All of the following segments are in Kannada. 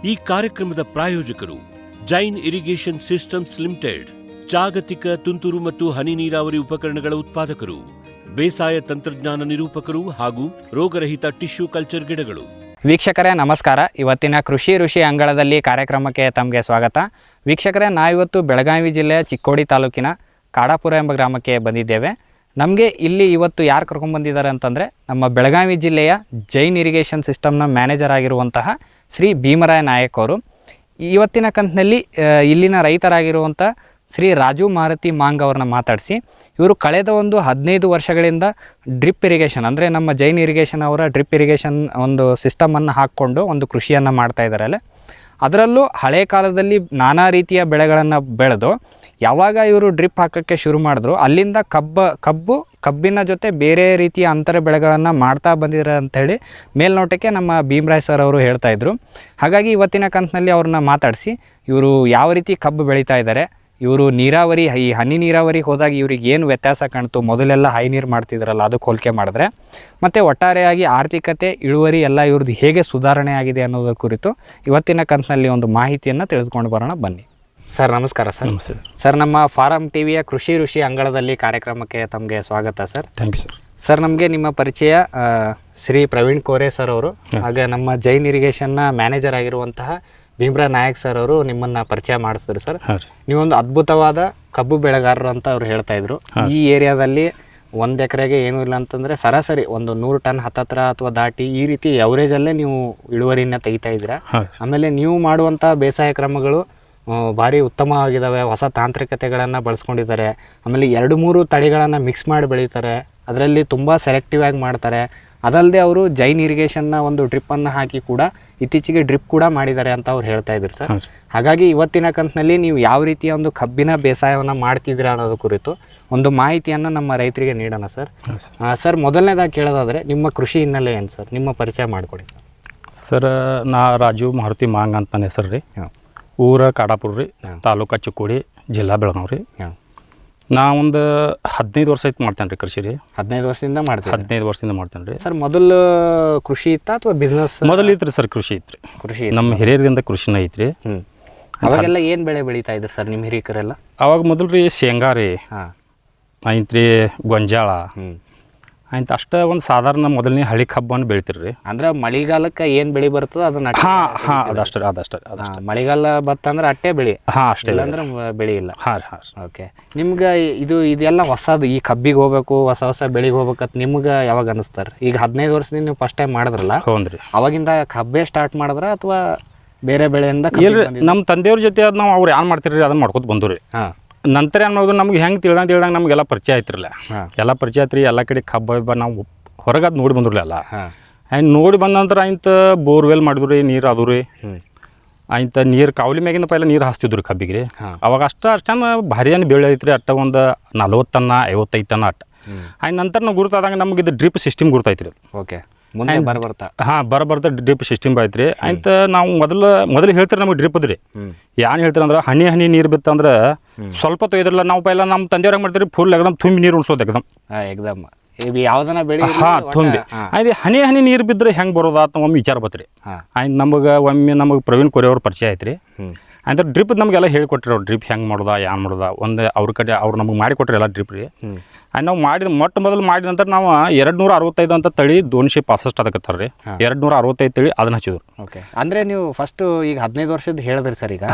ಈ ಕಾರ್ಯಕ್ರಮದ ಪ್ರಾಯೋಜಕರು ಜೈನ್ ಇರಿಗೇಷನ್ ಸಿಸ್ಟಮ್ಸ್ ಲಿಮಿಟೆಡ್, ಜಾಗತಿಕ ತುಂತುರು ಮತ್ತು ಹನಿ ನೀರಾವರಿ ಉಪಕರಣಗಳ ಉತ್ಪಾದಕರು, ಬೇಸಾಯ ತಂತ್ರಜ್ಞಾನ ನಿರೂಪಕರು ಹಾಗೂ ರೋಗರಹಿತ ಟಿಶ್ಯೂ ಕಲ್ಚರ್ ಗಿಡಗಳು. ವೀಕ್ಷಕರೇ ನಮಸ್ಕಾರ. ಇವತ್ತಿನ ಕೃಷಿ ಋಷಿ ಅಂಗಳದಲ್ಲಿ ಕಾರ್ಯಕ್ರಮಕ್ಕೆ ತಮಗೆ ಸ್ವಾಗತ. ವೀಕ್ಷಕರೇ, ನಾವಿವತ್ತು ಬೆಳಗಾವಿ ಜಿಲ್ಲೆಯ ಚಿಕ್ಕೋಡಿ ತಾಲೂಕಿನ ಕಾಡಾಪುರ ಎಂಬ ಗ್ರಾಮಕ್ಕೆ ಬಂದಿದ್ದೇವೆ. ನಮಗೆ ಇಲ್ಲಿ ಇವತ್ತು ಯಾರು ಕರ್ಕೊಂಡ್ಬಂದಿದ್ದಾರೆ ಅಂತಂದರೆ ನಮ್ಮ ಬೆಳಗಾವಿ ಜಿಲ್ಲೆಯ ಜೈನ್ ಇರಿಗೇಷನ್ ಸಿಸ್ಟಮ್ನ ಮ್ಯಾನೇಜರ್ ಆಗಿರುವಂತಹ ಶ್ರೀ ಭೀಮರಾಯ ನಾಯಕ್ ಅವರು. ಇವತ್ತಿನ ಕಂತಿನಲ್ಲಿ ಇಲ್ಲಿನ ರೈತರಾಗಿರುವಂಥ ಶ್ರೀ ರಾಜು ಮಾರುತಿ ಮಾಂಗ್ ಅವ್ರನ್ನ ಮಾತಾಡಿಸಿ, ಇವರು ಕಳೆದ ಒಂದು 15 ವರ್ಷಗಳಿಂದ ಡ್ರಿಪ್ ಇರಿಗೇಷನ್ ಅಂದರೆ ನಮ್ಮ ಜೈನ್ ಇರಿಗೇಷನ್ ಅವರ ಡ್ರಿಪ್ ಇರಿಗೇಷನ್ ಒಂದು ಸಿಸ್ಟಮನ್ನು ಹಾಕ್ಕೊಂಡು ಒಂದು ಕೃಷಿಯನ್ನು ಮಾಡ್ತಾ ಇದ್ದಾರಲ್ಲ. ಅದರಲ್ಲೂ ಹಳೆ ಕಾಲದಲ್ಲಿ ನಾನಾ ರೀತಿಯ ಬೆಳೆಗಳನ್ನು ಬೆಳೆದು ಯಾವಾಗ ಇವರು ಡ್ರಿಪ್ ಹಾಕೋಕ್ಕೆ ಶುರು ಮಾಡಿದ್ರು, ಅಲ್ಲಿಂದ ಕಬ್ಬಿನ ಜೊತೆ ಬೇರೆ ರೀತಿಯ ಅಂತರ ಬೆಳೆಗಳನ್ನು ಮಾಡ್ತಾ ಬಂದಿದ್ದಾರೆ ಅಂಥೇಳಿ ಮೇಲ್ನೋಟಕ್ಕೆ ನಮ್ಮ ಭೀಮರಾಯ್ ಸರ್ ಅವರು ಹೇಳ್ತಾಯಿದ್ರು. ಹಾಗಾಗಿ ಇವತ್ತಿನ ಕಂತಿನಲ್ಲಿ ಅವ್ರನ್ನ ಮಾತಾಡಿಸಿ ಇವರು ಯಾವ ರೀತಿ ಕಬ್ಬು ಬೆಳೀತಾ ಇದ್ದಾರೆ, ಇವರು ನೀರಾವರಿ ಈ ಹನಿ ನೀರಾವರಿಗೆ ಹೋದಾಗ ಇವ್ರಿಗೆ ಏನು ವ್ಯತ್ಯಾಸ ಕಾಣ್ತು, ಮೊದಲೆಲ್ಲ ಹೈ ನೀರು ಮಾಡ್ತಿದ್ರಲ್ಲ ಅದಕ್ಕೆ ಹೋಲಿಕೆ ಮಾಡಿದ್ರೆ, ಮತ್ತು ಒಟ್ಟಾರೆಯಾಗಿ ಆರ್ಥಿಕತೆ ಇಳುವರಿ ಎಲ್ಲ ಇವ್ರದ್ದು ಹೇಗೆ ಸುಧಾರಣೆ ಆಗಿದೆ ಅನ್ನೋದ್ರ ಕುರಿತು ಇವತ್ತಿನ ಕಂತಿನಲ್ಲಿ ಒಂದು ಮಾಹಿತಿಯನ್ನು ತಿಳಿದುಕೊಂಡು ಬರೋಣ ಬನ್ನಿ. ಸರ್ ನಮಸ್ಕಾರ. ಸರ್ ನಮಸ್ತೆ ಸರ್. ನಮ್ಮ ಫಾರಂ ಟಿವಿಯ ಕೃಷಿ ಋಷಿ ಅಂಗಳದಲ್ಲಿ ಕಾರ್ಯಕ್ರಮಕ್ಕೆ ತಮಗೆ ಸ್ವಾಗತ sir. Thank you sir. Sir, ನಮಗೆ ನಿಮ್ಮ ಪರಿಚಯ ಶ್ರೀ ಪ್ರವೀಣ್ ಕೋರೆ ಸರ್ ಅವರು, ಹಾಗೆ ನಮ್ಮ ಜೈನ್ ಇರಿಗೇಷನ್ನ ಮ್ಯಾನೇಜರ್ ಆಗಿರುವಂತಹ ಭೀಮರಾಯ್ ನಾಯಕ್ ಸರ್ ಅವರು ನಿಮ್ಮನ್ನು ಪರಿಚಯ ಮಾಡಿಸಿದ್ರು ಸರ್. ನೀವೊಂದು ಅದ್ಭುತವಾದ ಕಬ್ಬು ಬೆಳೆಗಾರರು ಅಂತ ಅವ್ರು ಹೇಳ್ತಾ ಇದ್ರು. ಈ ಏರಿಯಾದಲ್ಲಿ 1 ಎಕರೆಗೆ ಏನೂ ಇಲ್ಲ ಅಂತಂದರೆ ಸರಾಸರಿ ಒಂದು 100 ಟನ್ ಹತ್ತತ್ರ ಅಥವಾ ದಾಟಿ ಈ ರೀತಿ ಎವರೇಜಲ್ಲೇ ನೀವು ಇಳುವರಿನ ತೆಗಿತಾ ಇದ್ದೀರಾ. ಆಮೇಲೆ ನೀವು ಮಾಡುವಂಥ ಬೇಸಾಯ ಕ್ರಮಗಳು ಭಾರಿ ಉತ್ತಮವಾಗಿದ್ದಾವೆ. ಹೊಸ ತಾಂತ್ರಿಕತೆಗಳನ್ನು ಬಳಸ್ಕೊಂಡಿದ್ದಾರೆ. ಆಮೇಲೆ 2-3 ತಳಿಗಳನ್ನು ಮಿಕ್ಸ್ ಮಾಡಿ ಬೆಳೀತಾರೆ. ಅದರಲ್ಲಿ ತುಂಬ ಸೆಲೆಕ್ಟಿವ್ ಆಗಿ ಮಾಡ್ತಾರೆ. ಅದಲ್ಲದೆ ಅವರು ಜೈನ್ ಇರಿಗೇಷನ್ನ ಒಂದು ಡ್ರಿಪ್ಪನ್ನು ಹಾಕಿ ಕೂಡ ಇತ್ತೀಚೆಗೆ ಡ್ರಿಪ್ ಕೂಡ ಮಾಡಿದ್ದಾರೆ ಅಂತ ಅವ್ರು ಹೇಳ್ತಾ ಇದ್ರು ಸರ್. ಹಾಗಾಗಿ ಇವತ್ತಿನ ಕಂತಿನಲ್ಲಿ ನೀವು ಯಾವ ರೀತಿಯ ಒಂದು ಕಬ್ಬಿನ ಬೇಸಾಯವನ್ನು ಮಾಡ್ತಿದ್ದೀರಾ ಅನ್ನೋದು ಕುರಿತು ಒಂದು ಮಾಹಿತಿಯನ್ನು ನಮ್ಮ ರೈತರಿಗೆ ನೀಡೋಣ ಸರ್. ಸರ್, ಮೊದಲನೇದಾಗಿ ಕೇಳೋದಾದರೆ ನಿಮ್ಮ ಕೃಷಿ ಹಿನ್ನೆಲೆ ಏನು ಸರ್, ನಿಮ್ಮ ಪರಿಚಯ ಮಾಡಿಕೊಡಿ ಸರ್. ಸರ್, ನಾ ರಾಜು ಮಾರುತಿ ಮಾಂಗ್ ಅಂತ ನನ್ನ ಹೆಸರು ರೀ. ಊರ ಕಾಡಾಪುರ ರೀ, ತಾಲೂಕು ಚಿಕ್ಕೋಡಿ, ಜಿಲ್ಲಾ ಬೆಳಗಾವಿ ರೀ. ನಾ ಒಂದು 15 ವರ್ಷ ಆಯ್ತು ಮಾಡ್ತೇನೆ ರೀ ಕೃಷಿ ರೀ. 15 ವರ್ಷದಿಂದ ಮಾಡ್ತೀನಿ. 15 ವರ್ಷದಿಂದ ಮಾಡ್ತೇನೆ ರೀ. ಸರ್, ಮೊದಲು ಕೃಷಿ ಇತ್ತಾ ಅಥವಾ ಬಿಸ್ನೆಸ್? ಮೊದಲು ಇತ್ತು ರೀ ಸರ್, ಕೃಷಿ ಇತ್ತು ರೀ. ಕೃಷಿ ನಮ್ಮ ಹಿರಿಯರಿಂದ ಕೃಷಿನ ಐತ್ರಿ. ಅವಾಗೆಲ್ಲ ಏನು ಬೆಳೆ ಬೆಳೀತಾ ಇದ್ರು ಸರ್ ನಿಮ್ಮ ಹಿರಿಯಕರೆಲ್ಲ? ಅವಾಗ ಮೊದಲು ರೀ ಶೇಂಗಾ ರೀ, ಆಯ್ತು ರೀ ಗೊಂಜಾಳ, ಆಯ್ತು ಅಷ್ಟೇ. ಒಂದು ಸಾಧಾರಣ ಮೊದಲನೇ ಹಳಿ ಕಬ್ಬನ್ನು ಬೆಳಿತೀರಿ ರೀ. ಅಂದ್ರೆ ಮಳೆಗಾಲಕ್ಕೆ ಏನು ಬೆಳೆ ಬರ್ತದೆ ಅದನ್ನ? ಅದಷ್ಟೇ. ಮಳೆಗಾಲ ಬತ್ತಂದ್ರೆ ಅಟ್ಟೆ ಬೆಳೆ. ಅಷ್ಟೇ, ಅಂದ್ರೆ ಬೆಳೆ ಇಲ್ಲ. ಓಕೆ. ನಿಮ್ಗೆ ಇದೆಲ್ಲ ಹೊಸದು, ಈ ಕಬ್ಬಿಗೆ ಹೋಗ್ಬೇಕು, ಹೊಸ ಬೆಳೆಗೆ ಹೋಗ್ಬೇಕಂತ ನಿಮ್ಗೆ ಯಾವಾಗ ಅನಿಸ್ತಾರೆ? ಈಗ 15 ವರ್ಷದಿಂದ ನೀವು ಫಸ್ಟ್ ಟೈಮ್ ಮಾಡಿದ್ರಲ್ಲ, ಹೌದ್ರಿ. ಅವಾಗಿಂದ ಕಬ್ಬೇ ಸ್ಟಾರ್ಟ್ ಮಾಡಿದ್ರ ಅಥವಾ ಬೇರೆ ಬೆಳೆಯಿಂದ? ನಮ್ಮ ತಂದೆಯವ್ರ ಜೊತೆ ಅದು ನಾವು ಅವ್ರು ಏನು ಮಾಡ್ತಿರಿ ಅದನ್ನ ಮಾಡ್ಕೊತ ಬಂದು ರೀ. ನಂತರ ಏನು ಮಾಡೋದು, ನಮ್ಗೆ ಹೆಂಗೆ ತಿಳ್ದಂಗೆ ನಮಗೆಲ್ಲ ಪರಿಚಯ ಆಯ್ತಿರಲ್ಲ. ಎಲ್ಲ ಪರಿಚಯ ಆಯ್ತು ರೀ. ಎಲ್ಲ ಕಡೆ ಕಬ್ಬ ನಾವು ಹೊರಗೆ ಅದು ನೋಡಿ ಬಂದ್ರಲ್ಲ. ಆಯ್ತು ನೋಡಿ ಬಂದ ನಂತರ ಆಯ್ತು ಬೋರ್ವೆಲ್ ಮಾಡಿದ್ರು ರೀ, ನೀರು ಅದು ರೀ. ಆಯ್ತು ನೀರು ಕಾವಲಿ ಮ್ಯಾಗಿನ ಪೈಲ ನೀರು ಹಾಸ್ತಿದ್ರು ರೀ ಕಬ್ಬಿಗೆ ರೀ. ಅವಾಗ ಅಷ್ಟೇನು ಭಾರಿ ಏನು ಬೆಳೆ ಐತ್ರಿ. ಅಟ್ಟ ಒಂದು 40 ಟನ್ 55 ಟನ್ ಅಟ್ಟ. ಆಯ್ತು ನಂತರ ನಾವು ಗುರುತಾದಂಗೆ ನಮ್ಗೆ ಇದು ಡ್ರಿಪ್ ಸಿಸ್ಟಮ್ ಗುರುತೈತ್ರಿ. ಓಕೆ. ಬರ್ತಾ ಡ್ರಿಪ್ ಸಿಸ್ಟಮ್ ಐತ್ರಿ. ಆಯ್ತು ನಾವು ಮೊದಲು ಹೇಳ್ತಾರೆ ನಮಗೆ ಡ್ರಿಪ್ ಅದ್ರಿ. ಏನು ಹೇಳ್ತಾರೆ ಅಂದ್ರೆ ಹನಿ ನೀರು ಬಿತ್ತಂದ್ರೆ ಸ್ವಲ್ಪ ತೊಯ್ದ್ರಲ್ಲ, ನಾವು ಪೈಲ ನಮ್ಮ ತಂದೆಯವ್ರಾಗ ಮಾಡ್ತೀರಿ ಫುಲ್ ಎಕ್ದಮ್ ತುಂಬಿ ನೀರು ಉಣ್ಸೋದು ಎಕ್ದಮ್ ಯಾವ್ದನ ಬೆಳೆ ತುಂಬಿ. ಆಯ್ತು ಹನಿ ನೀರು ಬಿದ್ದರೆ ಹೆಂಗೆ ಬರೋದ ಅಂತ ಒಮ್ಮೆ ವಿಚಾರ ಬತ್ರಿ. ಆಯ್ತು ನಮಗೆ ಪ್ರವೀಣ್ ಕೋರೆ ಅವ್ರ ಪರಿಚಯ ಐತ್ರಿ. ಅಂದ್ರೆ ಡ್ರಿಪ್ ನಮಗೆಲ್ಲ ಹೇಳಿಕೊಟ್ರಿ ಅವ್ರು, ಡ್ರಿಪ್ ಹೆಂಗೆ ಮಾಡೋದ ಏನು ಮಾಡೋದ. ಒಂದು ಅವ್ರ ಕಡೆ ಅವ್ರು ನಮಗೆ ಮಾಡಿಕೊಟ್ರಿ ಎಲ್ಲ ಡ್ರಿಪ್ ರೀ. ನಾವು ಮೊದಲು ಮಾಡಿದ ನಂತರ ನಾವು 265 ಅಂತ ತಳಿ 265 ಅದಕ್ಕತ್ತಾರ ರೀ. 265 ತಳಿ ಅದನ್ನ ಹಚ್ಚಿದ್ರು. ಓಕೆ. ಅಂದರೆ ನೀವು ಫಸ್ಟು ಈಗ 15 ವರ್ಷದ ಹೇಳಿದ್ರಿ ಸರ್. ಈಗ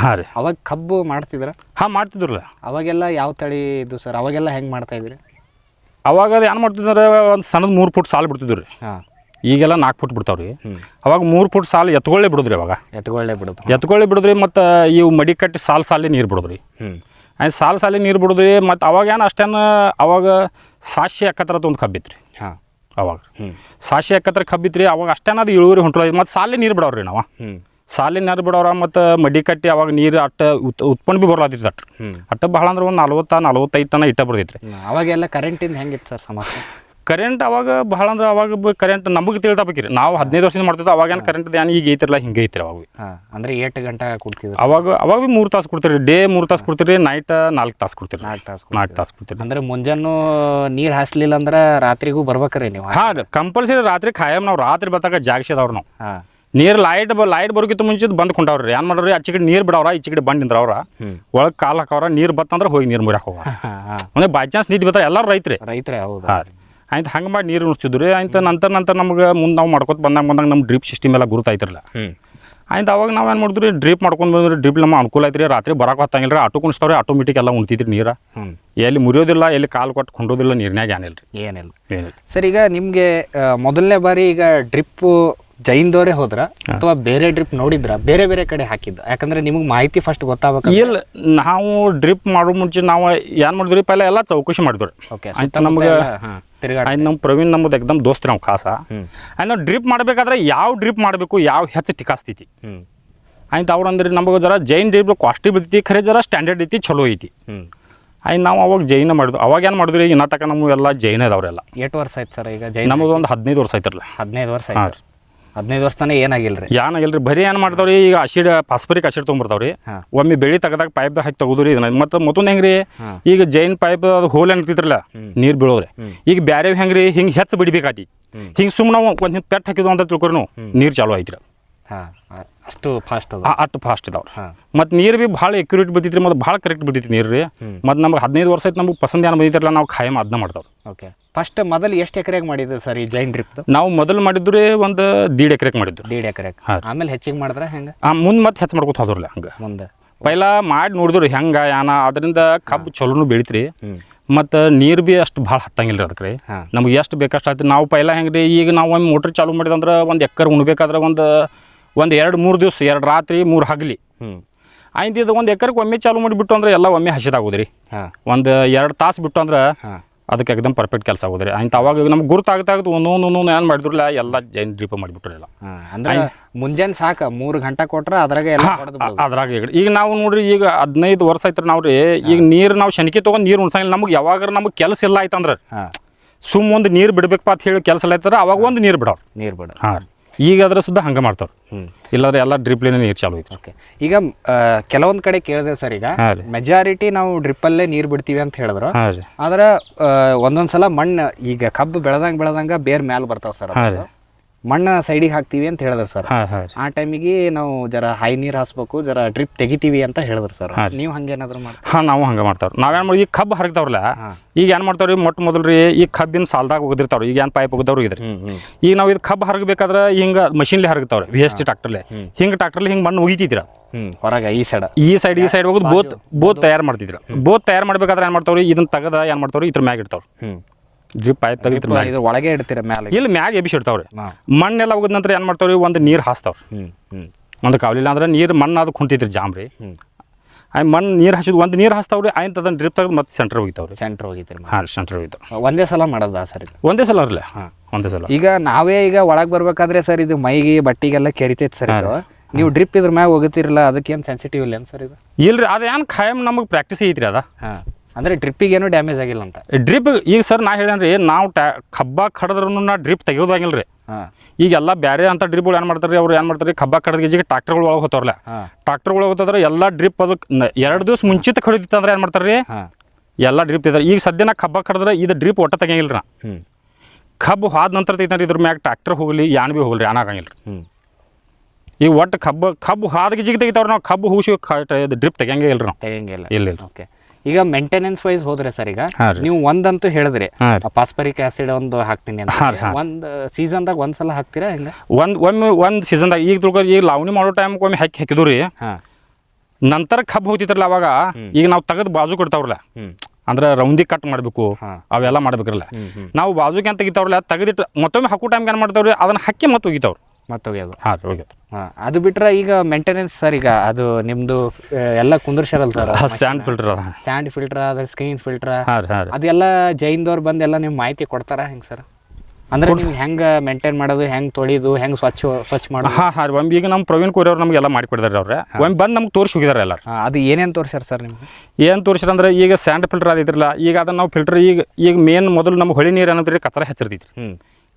ಅವಾಗ ಕಬ್ಬು ಮಾಡ್ತಿದ್ರ? ಮಾಡ್ತಿದ್ರಲ್ಲ. ಅವಾಗೆಲ್ಲ ಯಾವ ತಳಿ ಇದು ಸರ್? ಅವಾಗೆಲ್ಲ ಹೆಂಗೆ ಮಾಡ್ತಾ ಇದ್ರಿ? ಅವಾಗ ಅದು ಏನು ಮಾಡ್ತಿದ್ರೆ ಒಂದು ಸಣ್ಣದು 3 ಫುಟ್ ಸಾಲು ಬಿಡ್ತಿದ್ರು ರೀ. ಈಗೆಲ್ಲ 4 ಫುಟ್ ಬಿಡ್ತಾವ್ರಿ. ಅವಾಗ 3 ಫುಟ್ ಸಾಲು ಎತ್ಕೊಳ್ಳೇ ಬಿಡುದ್ರಿ. ಅವಾಗ ಎತ್ಕೊಳ್ಳೇ ಬಿಡುದ್ರಿ. ಮತ್ತು ಇವು ಮಡಿ ಕಟ್ಟಿ ಸಾಲೇ ನೀರು ಬಿಡುದ್ರಿ. ಆಯ್ತು ಸಾಲೇ ನೀರು ಬಿಡುದ್ರಿ. ಮತ್ತು ಅವಾಗ ಏನು ಅಷ್ಟೇನು ಅವಾಗ 700 71 ಒಂದು ಕಬ್ಬಿತ್ತು ರೀ. ಅವಾಗ 700 71 ಕಬ್ಬಿತ್ತು ರೀ. ಅವಾಗ ಅಷ್ಟೇನು ಅದು ಇಳುವರಿ ಹೊಂಟೋದು. ಮತ್ತು ಸಾಲೇ ನೀರು ಬಿಡೋರಿ ನಾವು. ಸಾಲಿನ ನೀರು ಬಿಡೋರ ಮತ್ತು ಮಡಿ ಕಟ್ಟಿ ಅವಾಗ ನೀರು ಉತ್ಪನ್ನ ಭೀ ಬರಲಾತಿತ್ತು ಅಟ್ಟ ಭಾಳ ಅಂದ್ರೆ ಒಂದು 40-45 ಟನ್ ಇಟ್ಟ ಬರ್ತೈತ್ರಿ. ಅವಾಗೆಲ್ಲ ಕರೆಂಟಿಂದ ಹೆಂಗಿತ್ತು ಸರ್ ಸಮಸ್ಯೆ? ಕರೆಂಟ್ ಅವಾಗ ಭಾಳ ಅಂದ್ರೆ ಅವಾಗ ಕರೆಂಟ್ ನಮಗೆ ತಿಳಿತಾಬೇಕ್ರಿ. ನಾವು 15 ವರ್ಷದಿಂದ ಮಾಡ್ತಿದ್ದೆ. ಅವಾಗೇನು ಕರೆಂಟ್ ಏನು ಈಗ ಐತಿರಲ್ಲ, ಹಿಂಗೆ ಐತ್ರಿ ಅವಾಗ. ಅಂದರೆ 8 ಗಂಟೆ ಕೊಡ್ತಿದ್ರು ಅವಾಗ ಭೀ 3 ತಾಸು ಕೊಡ್ತೀರಿ. ಡೇ 3 ತಾಸು ಕೊಡ್ತೀರಿ, ನೈಟ್ 4 ತಾಸು ಕೊಡ್ತೀರಿ. 4 ತಾಸು ಕೊಡ್ತೀರಿ. ಅಂದರೆ ಮುಂಜಾನೆ ನೀರು ಹಾಸ್ಲಿಲ್ಲ ಅಂದ್ರೆ ರಾತ್ರಿಗೂ ಬರ್ಬೇಕ್ರಿ ನೀವು? ಕಂಪಲ್ಸರಿ ರಾತ್ರಿ ಖಾಯಂ ನಾವು ರಾತ್ರಿ ಬರ್ತಾಗ ಜಾಗಿಸಿದವ್ರು ನಾವು ನೀರು ಲೈಟ್ ಬರೋಕ್ಕಿಂತ ಮುಂಚೆ ಬಂದು ಕೊಂಡವ್ರಿ ಏನು ಮಾಡೋರಿ ಆಚೆ ಕಡೆ ನೀರು ಬಿಡವ್ರ ಈಚೆ ಕಡೆ ಬಂದು ನಿಂದ್ರವ್ರ ಒಳಗೆ ಕಾಲು ಹಾಕವ್ರ ನೀರು ಬತ್ತಂದ್ರೆ ಹೋಗಿ ನೀರು ಮುರಿಯಕ್ಕೆ ಹೋಗ ಅಂದರೆ ಬೈ ಚಾನ್ಸ್ ನಿಂತು ಬರ್ತಾರೆ ಎಲ್ಲರೂ ರೈತರೇ ಹೌದು. ಹಾಂ ರೀ ಆಯ್ತು ಹಂಗೆ ಮಾಡಿ ನೀರು ಉಣಿಸ್ತಿದ್ರು ರೀ ಆಯ್ತು ನಂತರ ನಮ್ಗೆ ಮುಂದೆ ನಾವು ಮಾಡ್ಕೊತ ಬಂದಾಗ ನಮ್ಮ ಡ್ರಿಪ್ ಸಿಸ್ಟಮ್ ಎಲ್ಲ ಗುರುತಾಯ್ತಿರಲ್ಲ. ಆಯ್ತು ಅವಾಗ ನಾವು ಏನು ಮಾಡಿದ್ರಿ ಡ್ರಿಪ್ ಮಾಡ್ಕೊಂಡು ಬಂದ್ರಿ ಡ್ರಿಪ್ ನಮ್ಮ ಅನುಕೂಲ ಐತ್ರಿ ರಾತ್ರಿ ಬರೋಕೆ ಹೊತ್ತಂಗಿಲ್ಲ ರೀ ಆಟೋ ಕುಣಿಸ್ತಾವ್ರಿ ಆಟೋಮೆಟಿಕ್ ಎಲ್ಲ ಉಣ್ತಿದ್ರಿ ನೀರು ಎಲ್ಲಿ ಮುರಿಯೋದಿಲ್ಲ ಎಲ್ಲಿ ಕಾಲು ಕೊಟ್ಟು ಕೊಂಡೋದಿಲ್ಲ ನೀರಿನಾಗ ಏನಿಲ್ಲ ಸರ್. ಈಗ ನಿಮಗೆ ಮೊದಲನೇ ಬಾರಿ ಈಗ ಡ್ರಿಪ್ ಜೈನ್ದವರೇ ಹೋದ್ರ ಅಥವಾ ಬೇರೆ ಡ್ರಿಪ್ ನೋಡಿದ್ರ ಬೇರೆ ಬೇರೆ ಕಡೆ ಹಾಕಿದ್ದು? ಯಾಕಂದ್ರೆ ನಿಮಗೆ ಮಾಹಿತಿ ಫಸ್ಟ್ ಗೊತ್ತಾಗಬೇಕು. ಇಲ್ಲ ನಾವು ಡ್ರಿಪ್ ಮಾಡೋ ಮುಂಚೆ ನಾವು ಏನು ಮಾಡಿದ್ರಿ ಪೈಲ ಎಲ್ಲ ಚೌಕಶಿ ಮಾಡಿದ್ರಿ. ಆಯ್ತು ನಮ್ಗೆ ಆಯ್ತು ನಮ್ಮ ಪ್ರವೀಣ್ ನಮ್ಮದು ಎಕ್ದಮ್ ದೋಸ್ತ್ ನಾವು ಖಾಸ ಆಯ್ತು ನಾವು ಡ್ರಿಪ್ ಮಾಡಬೇಕಾದ್ರೆ ಯಾವ ಡ್ರಿಪ್ ಮಾಡಬೇಕು ಯಾವ ಹೆಚ್ಚು ಟಿಕಾಸ್ತೈತಿ ಆಯ್ತು ಅವ್ರು ಅಂದ್ರೆ ನಮಗೆ ಜರ ಜೈನ್ ಡ್ರಿಪ್ ಕಾಸ್ಟ್ಲಿ ಬರ್ತೈತಿ ಖರೆ ಜರ ಸ್ಟ್ಯಾಂಡರ್ಡ್ ಐತಿ ಚಲೋ ಐತಿ. ಆಯ್ತು ನಾವು ಅವಾಗ ಜೈನ ಮಾಡಿದ್ವಿ. ಅವಾಗ ಏನು ಮಾಡಿದ್ರಿ ಇನ್ನ ತಕ ನಮ್ಮ ಎಲ್ಲ ಜೈನ ಇದಾವ್ರೆಲ್ಲ. 8 ವರ್ಷ ಆಯ್ತು ಸರ್ ಈಗ ಜೈನ್? ನಮ್ಮದು ಒಂದು 15 ವರ್ಷ ಆಯ್ತಿರಲ್ಲ. 15 ವರ್ಷ ಆಯ್ತು. 15 ವರ್ಷ ತನಕ ಏನಾಗಿಲ್ರಿ? ಏನಾಗಿಲ್ರಿ ಬರೀ ಏನು ಮಾಡ್ತಾವ್ರಿ ಈಗ ಫಾಸ್ಫರಿಕ್ ಆಸಿಡ್ ತೊಗೊಂಬರ್ತಾವ್ರಿ ಒಮ್ಮೆ ಬೆಳಿ ತೆಗದಾಗ ಪೈಪ್ದಾಗ ಹಾಕಿ ತಗೋದ್ರಿ ಇದನ್ನ ಮತ್ತೊಂದು ಹೆಂಗ್ರಿ ಈಗ ಜೈನ್ ಪೈಪ್ ಅದು ಹೋಲ್ ಏನ್ತಿದ್ರಲ್ಲ ನೀರು ಬೀಳೋದ್ರಿ ಈಗ ಬ್ಯಾರೆ ಹೆಂಗ್ರಿ ಹಿಂಗೆ ಹೆಚ್ಚು ಬಿಡ್ಬೇಕಾತಿ ಹಿಂಗೆ ಸುಮ್ಮನೆ ನಾವು ಒಂದು ಪೆಟ್ ಹಾಕಿದ್ವು ಅಂತ ತಿಳ್ಕೊರಿ ನಾವು ನೀರು ಚಾಲು ಆಯ್ತು. ಅಷ್ಟು ಫಾಸ್ಟ್ ಇದಾವ್ರಿ ಮತ್ತು ನೀರು ಭೀ ಭಾಳ ಎಕ್ಯುರೇಟ್ ಬಿದ್ದೈತ್ರಿ ಮತ್ತು ಭಾಳ ಕರೆಕ್ಟ್ ಬಿದ್ದೈತಿ ನೀರು ರೀ. ಮತ್ತು ನಮ್ಗೆ 15 ವರ್ಷ ಆಯ್ತು ನಮ್ಗೆ ಪಸಂದ್ ಏನು ಬಂದಿದ್ರಲ್ಲ ನಾವು ಖಾಯಂ ಅದನ್ನ ಮಾಡ್ತಾವ್ರಿ. ಓಕೆ ಫಸ್ಟ್ ಮೊದಲು ಎಷ್ಟು ಎಕರೆಗೆ ಮಾಡಿದ್ದು ಸರ್ ಈ ಜೈನ್ ಡ್ರಿಪ್? ನಾವು ಮೊದಲು ಮಾಡಿದ್ರಿ ಒಂದು 1.5 ಎಕರೆಗೆ ಮಾಡಿದ್ದು. 1.5 ಎಕರೆಗೆ ಆಮೇಲೆ ಹೆಚ್ಚಿಗೆ ಮಾಡಿದ್ರೆ ಹೆಂಗೆ? ಮುಂದೆ ಮತ್ತೆ ಹೆಚ್ಚು ಮಾಡ್ಕೊತ ಹೋದ್ರಲ್ಲ ಹಂಗೆ ಮುಂದೆ ಪೈಲ ಮಾಡಿ ನೋಡಿದ್ರಿ ಹೆಂಗೆ ಅದರಿಂದ ಕಬ್ಬು ಚಲೋನು ಬೆಳಿತ್ರಿ ಮತ್ತು ನೀರು ಭೀ ಅಷ್ಟು ಭಾಳ ಹತ್ತಂಗಿಲ್ಲ ರೀ ಅದಕ್ಕೆ ರೀ ನಮ್ಗೆ ಎಷ್ಟು ಬೇಕಷ್ಟು ಆಯ್ತು. ನಾವು ಪೈಲ ಹೆಂಗೆ ರೀ ಈಗ ನಾವು ಒಮ್ಮೆ ಮೋಟ್ರ್ ಚಾಲು ಮಾಡಿದಂದ್ರೆ ಒಂದು ಎಕರೆ ಉಣ್ಬೇಕಾದ್ರೆ ಒಂದು 2-3 ದಿವಸ 2 ರಾತ್ರಿ 3 ಹಗಲಿ ಆಯ್ತು. ಇದು ಒಂದು ಎಕರೆಗೆ ಒಮ್ಮೆ ಚಾಲು ಮಾಡಿಬಿಟ್ಟು ಅಂದ್ರೆ ಎಲ್ಲ ಒಮ್ಮೆ ಹಸಿದಾಗೋದ್ರಿ. ಒಂದು 2 ತಾಸು ಬಿಟ್ಟು ಅಂದ್ರೆ ಅದಕ್ಕೆ ಎಕ್ದಮ್ ಪರ್ಫೆಕ್ಟ್ ಕೆಲಸ ಆಗೋದ್ರಿ. ಆಯ್ತು ಅವಾಗ ನಮ್ಗೆ ಗುರುತಾಗ್ತಾಗ್ದು ಒಂದೊಂದು ಏನು ಮಾಡಿದ್ರಲ್ಲ ಎಲ್ಲ ಜೈನ್ ಡ್ರಿಪ್ ಮಾಡಿಬಿಟ್ರಲ್ಲ. ಅಂದ್ರೆ ಮುಂಜಾನೆ ಸಾಕು 3 ಗಂಟೆ ಕೊಟ್ರೆ ಅದ್ರಾಗ ಅದ್ರಾಗ ಈಗ ನಾವು ನೋಡ್ರಿ ಈಗ 15 ವರ್ಷ ಆಯ್ತು ನಾವು ರೀ ಈಗ ನೀರು ನಾವು ಶನಿಕೆ ತೊಗೊಂಡು ನೀರು ಉಣ್ಸಂಗಿಲ್ಲ. ನಮ್ಗೆ ಯಾವಾಗ ನಮ್ಗೆ ಕೆಲಸ ಇಲ್ಲ ಆಯ್ತಂದ್ರೆ ಒಂದು ನೀರು ಬಿಡ್ಬೇಕಪ್ಪ ಅಂತ ಹೇಳಿ ಕೆಲಸ ಎಲ್ಲ ಆಯ್ತಾರ ಅವಾಗ ಒಂದು ನೀರು ಬಿಡೋರು. ಹಾಂ ಈಗ ಅದ್ರ ಸುದ್ದ ಹಂಗೆ ಮಾಡ್ತಾವ್ರು ಇಲ್ಲಾಂದ್ರೆ ಎಲ್ಲ ಡ್ರಿಪ್ಲೇನೆ ನೀರು ಚಾಲು ಐತೆ. ಓಕೆ ಈಗ ಕೆಲವೊಂದು ಕಡೆ ಕೇಳಿದೆ ಸರ್ ಈಗ ಮೆಜಾರಿಟಿ ನಾವು ಡ್ರಿಪ್ಪಲ್ಲೇ ನೀರು ಬಿಡ್ತೀವಿ ಅಂತ ಹೇಳಿದ್ರು. ಆದ್ರೆ ಒಂದೊಂದ್ಸಲ ಮಣ್ಣು ಈಗ ಕಬ್ಬು ಬೆಳೆದಂಗೆ ಬೇರೆ ಮ್ಯಾಲೆ ಬರ್ತಾವೆ ಸರ್ ಮಣ್ಣ ಸೈಡಿಗೆ ಹಾಕ್ತೀವಿ ಅಂತ ಹೇಳಿದ್ರು ಸರ್. ಆ ಟೈಮಿಗೆ ನಾವು ಜರ ಹೈ ನೀರು ಹಾಸ್ಬೇಕು ಜರ ಡ್ರಿಪ್ ತೆಗಿತೀವಿ ಅಂತ ಹೇಳಿದ್ರು ಸರ್. ನೀವು ಹಂಗೇನಾದ್ರು ಮಾಡ್ತೀವಿ? ಹಾಂ ನಾವು ಹಂಗೆ ಮಾಡ್ತಾವ್ರಿ. ನಾವೇನು ಮಾಡಿ ಈಗ ಕಬ್ಬು ಹರಗ್ತಾವ್ರಲ್ಲ ಈಗ ಏನು ಮಾಡ್ತಾವ್ರಿ ಮೊದಲು ರೀ ಈಗ ಕಬ್ಬಿನ ಸಾಲ್ದಾಗ ಹೋಗಿರ್ತಾವ್ರಿ ಈಗ ಏನು ಪೈಪ್ ಹೋಗಿದವ್ರು ಇದ್ರಿ ಈಗ ನಾವು ಇದು ಕಬ್ಬು ಹರಗಬೇಕಾದ್ರೆ ಹಿಂಗೆ ಮಷಿನ್ಲಿ ಹರಗ್ತಾವ್ರಿ VST ಟ್ರಾಕ್ಟರ್ಲೆ ಹಿಂಗೆ ಟ್ರಾಕ್ಟರ್ಲಿ ಹಿಂಗೆ ಮಣ್ಣು ಒಗಿತಿದ್ರ ಹೊರಗೆ ಈ ಸೈಡ್ ಹೋಗೋದು ಬೋತ್ ತಯಾರು ಮಾಡ್ತಿದ್ರ. ಬೋತ್ ತಯಾರು ಮಾಡ್ಬೇಕಾದ್ರೆ ಏನು ಮಾಡ್ತಾವ್ರಿ ಇದನ್ನ ತೆಗೆದ ಏನು ಮಾಡ್ತಾವ್ರಿ ಇದ್ರ ಮ್ಯಾಗ ಇಡ್ತಾವ್ರಿ ಡ್ರಿಪ್ ಪೈಪ್ ತೆಗಿತ್ರ ಒಳಗೆ ಇಡ್ತೀರ ಮ್ಯಾಲೆ ಇಲ್ಲಿ ಮ್ಯಾಗ ಎಬ್ಬಿಸಿಡ್ತಾವ್ರಿ. ಮಣ್ಣೆಲ್ಲ ಹೋಗಿದ ನಂತರ ಏನು ಮಾಡ್ತಾವ್ರಿ ಒಂದು ನೀರು ಹಾಸ್ತಾವ್ರಿ ಒಂದು ಕಾವಲಿಲ್ಲ ಅಂದ್ರೆ ನೀರು ಮಣ್ಣು ಅದು ಕುಂಟಿದ್ರಿ ಜಾಮ್ರಿ ಆಯ್ತು ಮಣ್ಣು ನೀರು ಹಾಸಿದ್ ಒಂದು ನೀರು ಹಾಸ್ತಾವ್ರಿ ಆಯ್ತು ಅದನ್ನ ಡ್ರಿಪ್ ತೆಗೆದು ಮತ್ತೆ ಸೆಂಟ್ರ್ ಹೋಗಿತಾವ್ರಿ. ಹಾಂ ಸೆಂಟ್ರ್ ಹೋಗಿತಾವ ಒಂದೇ ಸಲ ಮಾಡೋದಾ ಸರ್? ಒಂದೇ ಸಲ ಅವ್ರಲ್ಲ ಒಂದೇ ಸಲ. ಈಗ ನಾವೇ ಈಗ ಒಳಗೆ ಬರ್ಬೇಕಾದ್ರೆ ಸರ್ ಇದು ಮೈಗೆ ಬಟ್ಟಿಗೆಲ್ಲ ಕೆರಿತೈತೆ ಸರ್. ನೀವು ಡ್ರಿಪ್ ಇದ್ರ ಮ್ಯಾಗ ಹೋಗುತ್ತಿರಲ್ಲ ಅದಕ್ಕೇನು ಸೆನ್ಸಿಟಿವ್ ಇಲ್ಲ ಸರ್ ಇದು? ಇಲ್ರಿ ಅದೇನು ಖಾಯಂ ನಮಗೆ ಪ್ರಾಕ್ಟೀಸ್ ಐತ್ರಿ ಅದ. ಅಂದ್ರೆ ಡ್ರಿಪ್ಪಿಗೆ ಏನೂ ಡ್ಯಾಮೇಜ್ ಆಗಿಲ್ಲ ಅಂತ? ಡ್ರಿಪ್ ಈಗ ಸರ್ ನಾ ಹೇಳೇನ್ರಿ ನಾವು ಕಬ್ಬ ಕಡದ್ರೂ ನಾ ಡ್ರಿಪ್ ತೆಗಿಯೋದಾಗಿಲ್ಲ ರೀ. ಈಗೆಲ್ಲ ಬೇರೆ ಅಂತ ಡ್ರಿಪ್ಗಳು ಏನು ಮಾಡ್ತಾರೆ ಅವ್ರು ಏನು ಮಾಡ್ತಾರೆ ಕಬ್ಬ ಕಡದ ಗೀಜಿಗೆ ಟ್ರಾಕ್ಟರ್ಗಳು ಒಳಗೆ ಹೋಗ್ತಾವ್ರಲ್ಲ ಟ್ರಾಕ್ಟರ್ಗಳು ಹೋಗ್ತಾದ್ರೆ ಎಲ್ಲ ಡ್ರಿಪ್ ಅದು 2 ದಿವಸ ಮುಂಚಿತ ಕಡಿದಿತ್ತು ಅಂದ್ರೆ ಏನು ಮಾಡ್ತಾರೆ ರೀ ಎಲ್ಲ ಡ್ರಿಪ್ ತೆಗಿತಾರೆ. ಈಗ ಸದ್ಯ ನಾ ಕಬ್ಬ ಕಡದ್ರೆ ಇದು ಡ್ರಿಪ್ ಒಟ್ಟ ತೆಗಿಯಂಗಿಲ್ಲ ನಾ ಕಬ್ಬು ಹಾದ ನಂತರ ತೆಗಿತಾನೆ ಇದ್ರ ಮ್ಯಾಗ ಟ್ರಾಕ್ಟರ್ ಹೋಗಲಿ ಯಾನ್ ಭೀ ಹೋಗಲಿ ಏನಾಗಂಗಿಲ್ಲ ರೀ. ಈಗ ಒಟ್ಟು ಕಬ್ಬು ಹಾದ ಗೀಜಿಗೆ ತೆಗಿತಾವ್ರಿ ನಾವು ಕಬ್ಬು ಹೂಸಿ ಡ್ರಿಪ್ ತೆಗಿಯಂಗೇ ಇಲ್ಲ ನಾವು ತೆಗಿಯಂಗಿಲ್ಲ. ಇಲ್ಲ. ಓಕೆ ಈಗ ಮೇಂಟೆನೆನ್ಸ್ ವೈಸ್ ಹೋದ್ರೆ ಸರ್ ಈಗ ನೀವು ಒಂದಂತೂ ಹೇಳಿದ್ರಿ ಫಾಸ್ಫರಿಕ್ ಆಸಿಡ್ ಒಂದು ಹಾಕ್ತೀನಿ ಅಂತ ಒಂದು ಸೀಸನ್ದಾಗ ಒಂದ್ಸಲ ಹಾಕ್ತೀರಾ ಹೆಂಗೆ? ಒಂದು ಸೀಸನ್ದಾಗ ಈಗ ತಿಳ್ಕೊ ಈಗ ಲಾವಣಿ ಮಾಡೋ ಟೈಮ್ ಒಮ್ಮೆ ಹಾಕಿದ್ರು ರೀ ನಂತರ ಕಬ್ಬು ಹೋಗ್ತಿತ್ರಲ್ಲ ಅವಾಗ ಈಗ ನಾವು ತೆಗೆದು ಬಾಜು ಕೊಡ್ತಾವ್ರಲ್ಲ ಅಂದ್ರೆ ರೌಂದಿ ಕಟ್ ಮಾಡಬೇಕು ಅವೆಲ್ಲ ಮಾಡ್ಬೇಕ್ರಲ್ಲ ನಾವು ಬಾಜುಗೆ ಅಂತ ತೆಗಿತಾವ್ರಲ್ಲ ತೆಗೆದಿಟ್ಟು ಮತ್ತೊಮ್ಮೆ ಹಾಕೋ ಟೈಮ್ಗೆ ಏನು ಮಾಡ್ತಾವ್ರಿ ಅದನ್ನ ಹಾಕಿ ಮತ್ತೆ ಹೋಗಿತಾವ್ರು ಮತ್ತೆ ಹೋಗ್ಯೋದು. ಹಾಂ ಹೋಗ್ಯೋದು. ಅದು ಬಿಟ್ರೆ ಈಗ ಮೇಂಟೆನೆನ್ಸ್ ಸರ್ ಈಗ ಅದು ನಿಮ್ಮದು ಎಲ್ಲ ಕುಂದ್ರಶರಲ್ಲ ಸರ್ ಸ್ಯಾಂಡ್ ಫಿಲ್ಟರ್ ಅದ ಸ್ಕ್ರೀನ್ ಫಿಲ್ಟರ್ ಅದೆಲ್ಲ ಜೈನ್ದವ್ರು ಬಂದು ಎಲ್ಲ ನೀವು ಮಾಹಿತಿ ಕೊಡ್ತಾರ ಹೆಂಗೆ ಸರ್? ಅಂದ್ರೆ ನೀವು ಹೆಂಗೆ ಮೇಂಟೈನ್ ಮಾಡೋದು ಹೆಂಗೆ ತೊಳಿದು ಹೆಂಗೆ ಸ್ವಚ್ಛ ಮಾಡೋದು? ಹಾಂ ಒಮ್ಮೆ ಈಗ ನಮ್ಮ ಪ್ರವೀಣ್ ಕೋರಿ ಅವ್ರು ನಮಗೆಲ್ಲ ಮಾಡಿಕೊಡ್ತಾರೆ ಅವ್ರೆ ಒಮ್ಮೆ ಬಂದು ನಮ್ಗೆ ತೋರಿಸಿ ಹೋಗಿದಾರೆ ಎಲ್ಲ. ಅದು ಏನೇನು ತೋರಿಸ್ಯಾರ ಸರ್ ನಿಮ್ಗೆ? ಏನು ತೋರಿಸ್ಯಾರ ಅಂದ್ರೆ ಈಗ ಸ್ಯಾಂಡ್ ಫಿಲ್ಟರ್ ಅದಿದ್ರಲ್ಲ ಈಗ ಅದನ್ನು ನಾವು ಫಿಲ್ಟರ್ ಈಗ ಮೇನ್ ಮೊದಲು ನಮ್ಗೆ ಹೊಳಿ ನೀರು ಏನಂದ್ರೆ ಕಚರ ಹೆಚ್ಚಿರ್ತೈತಿ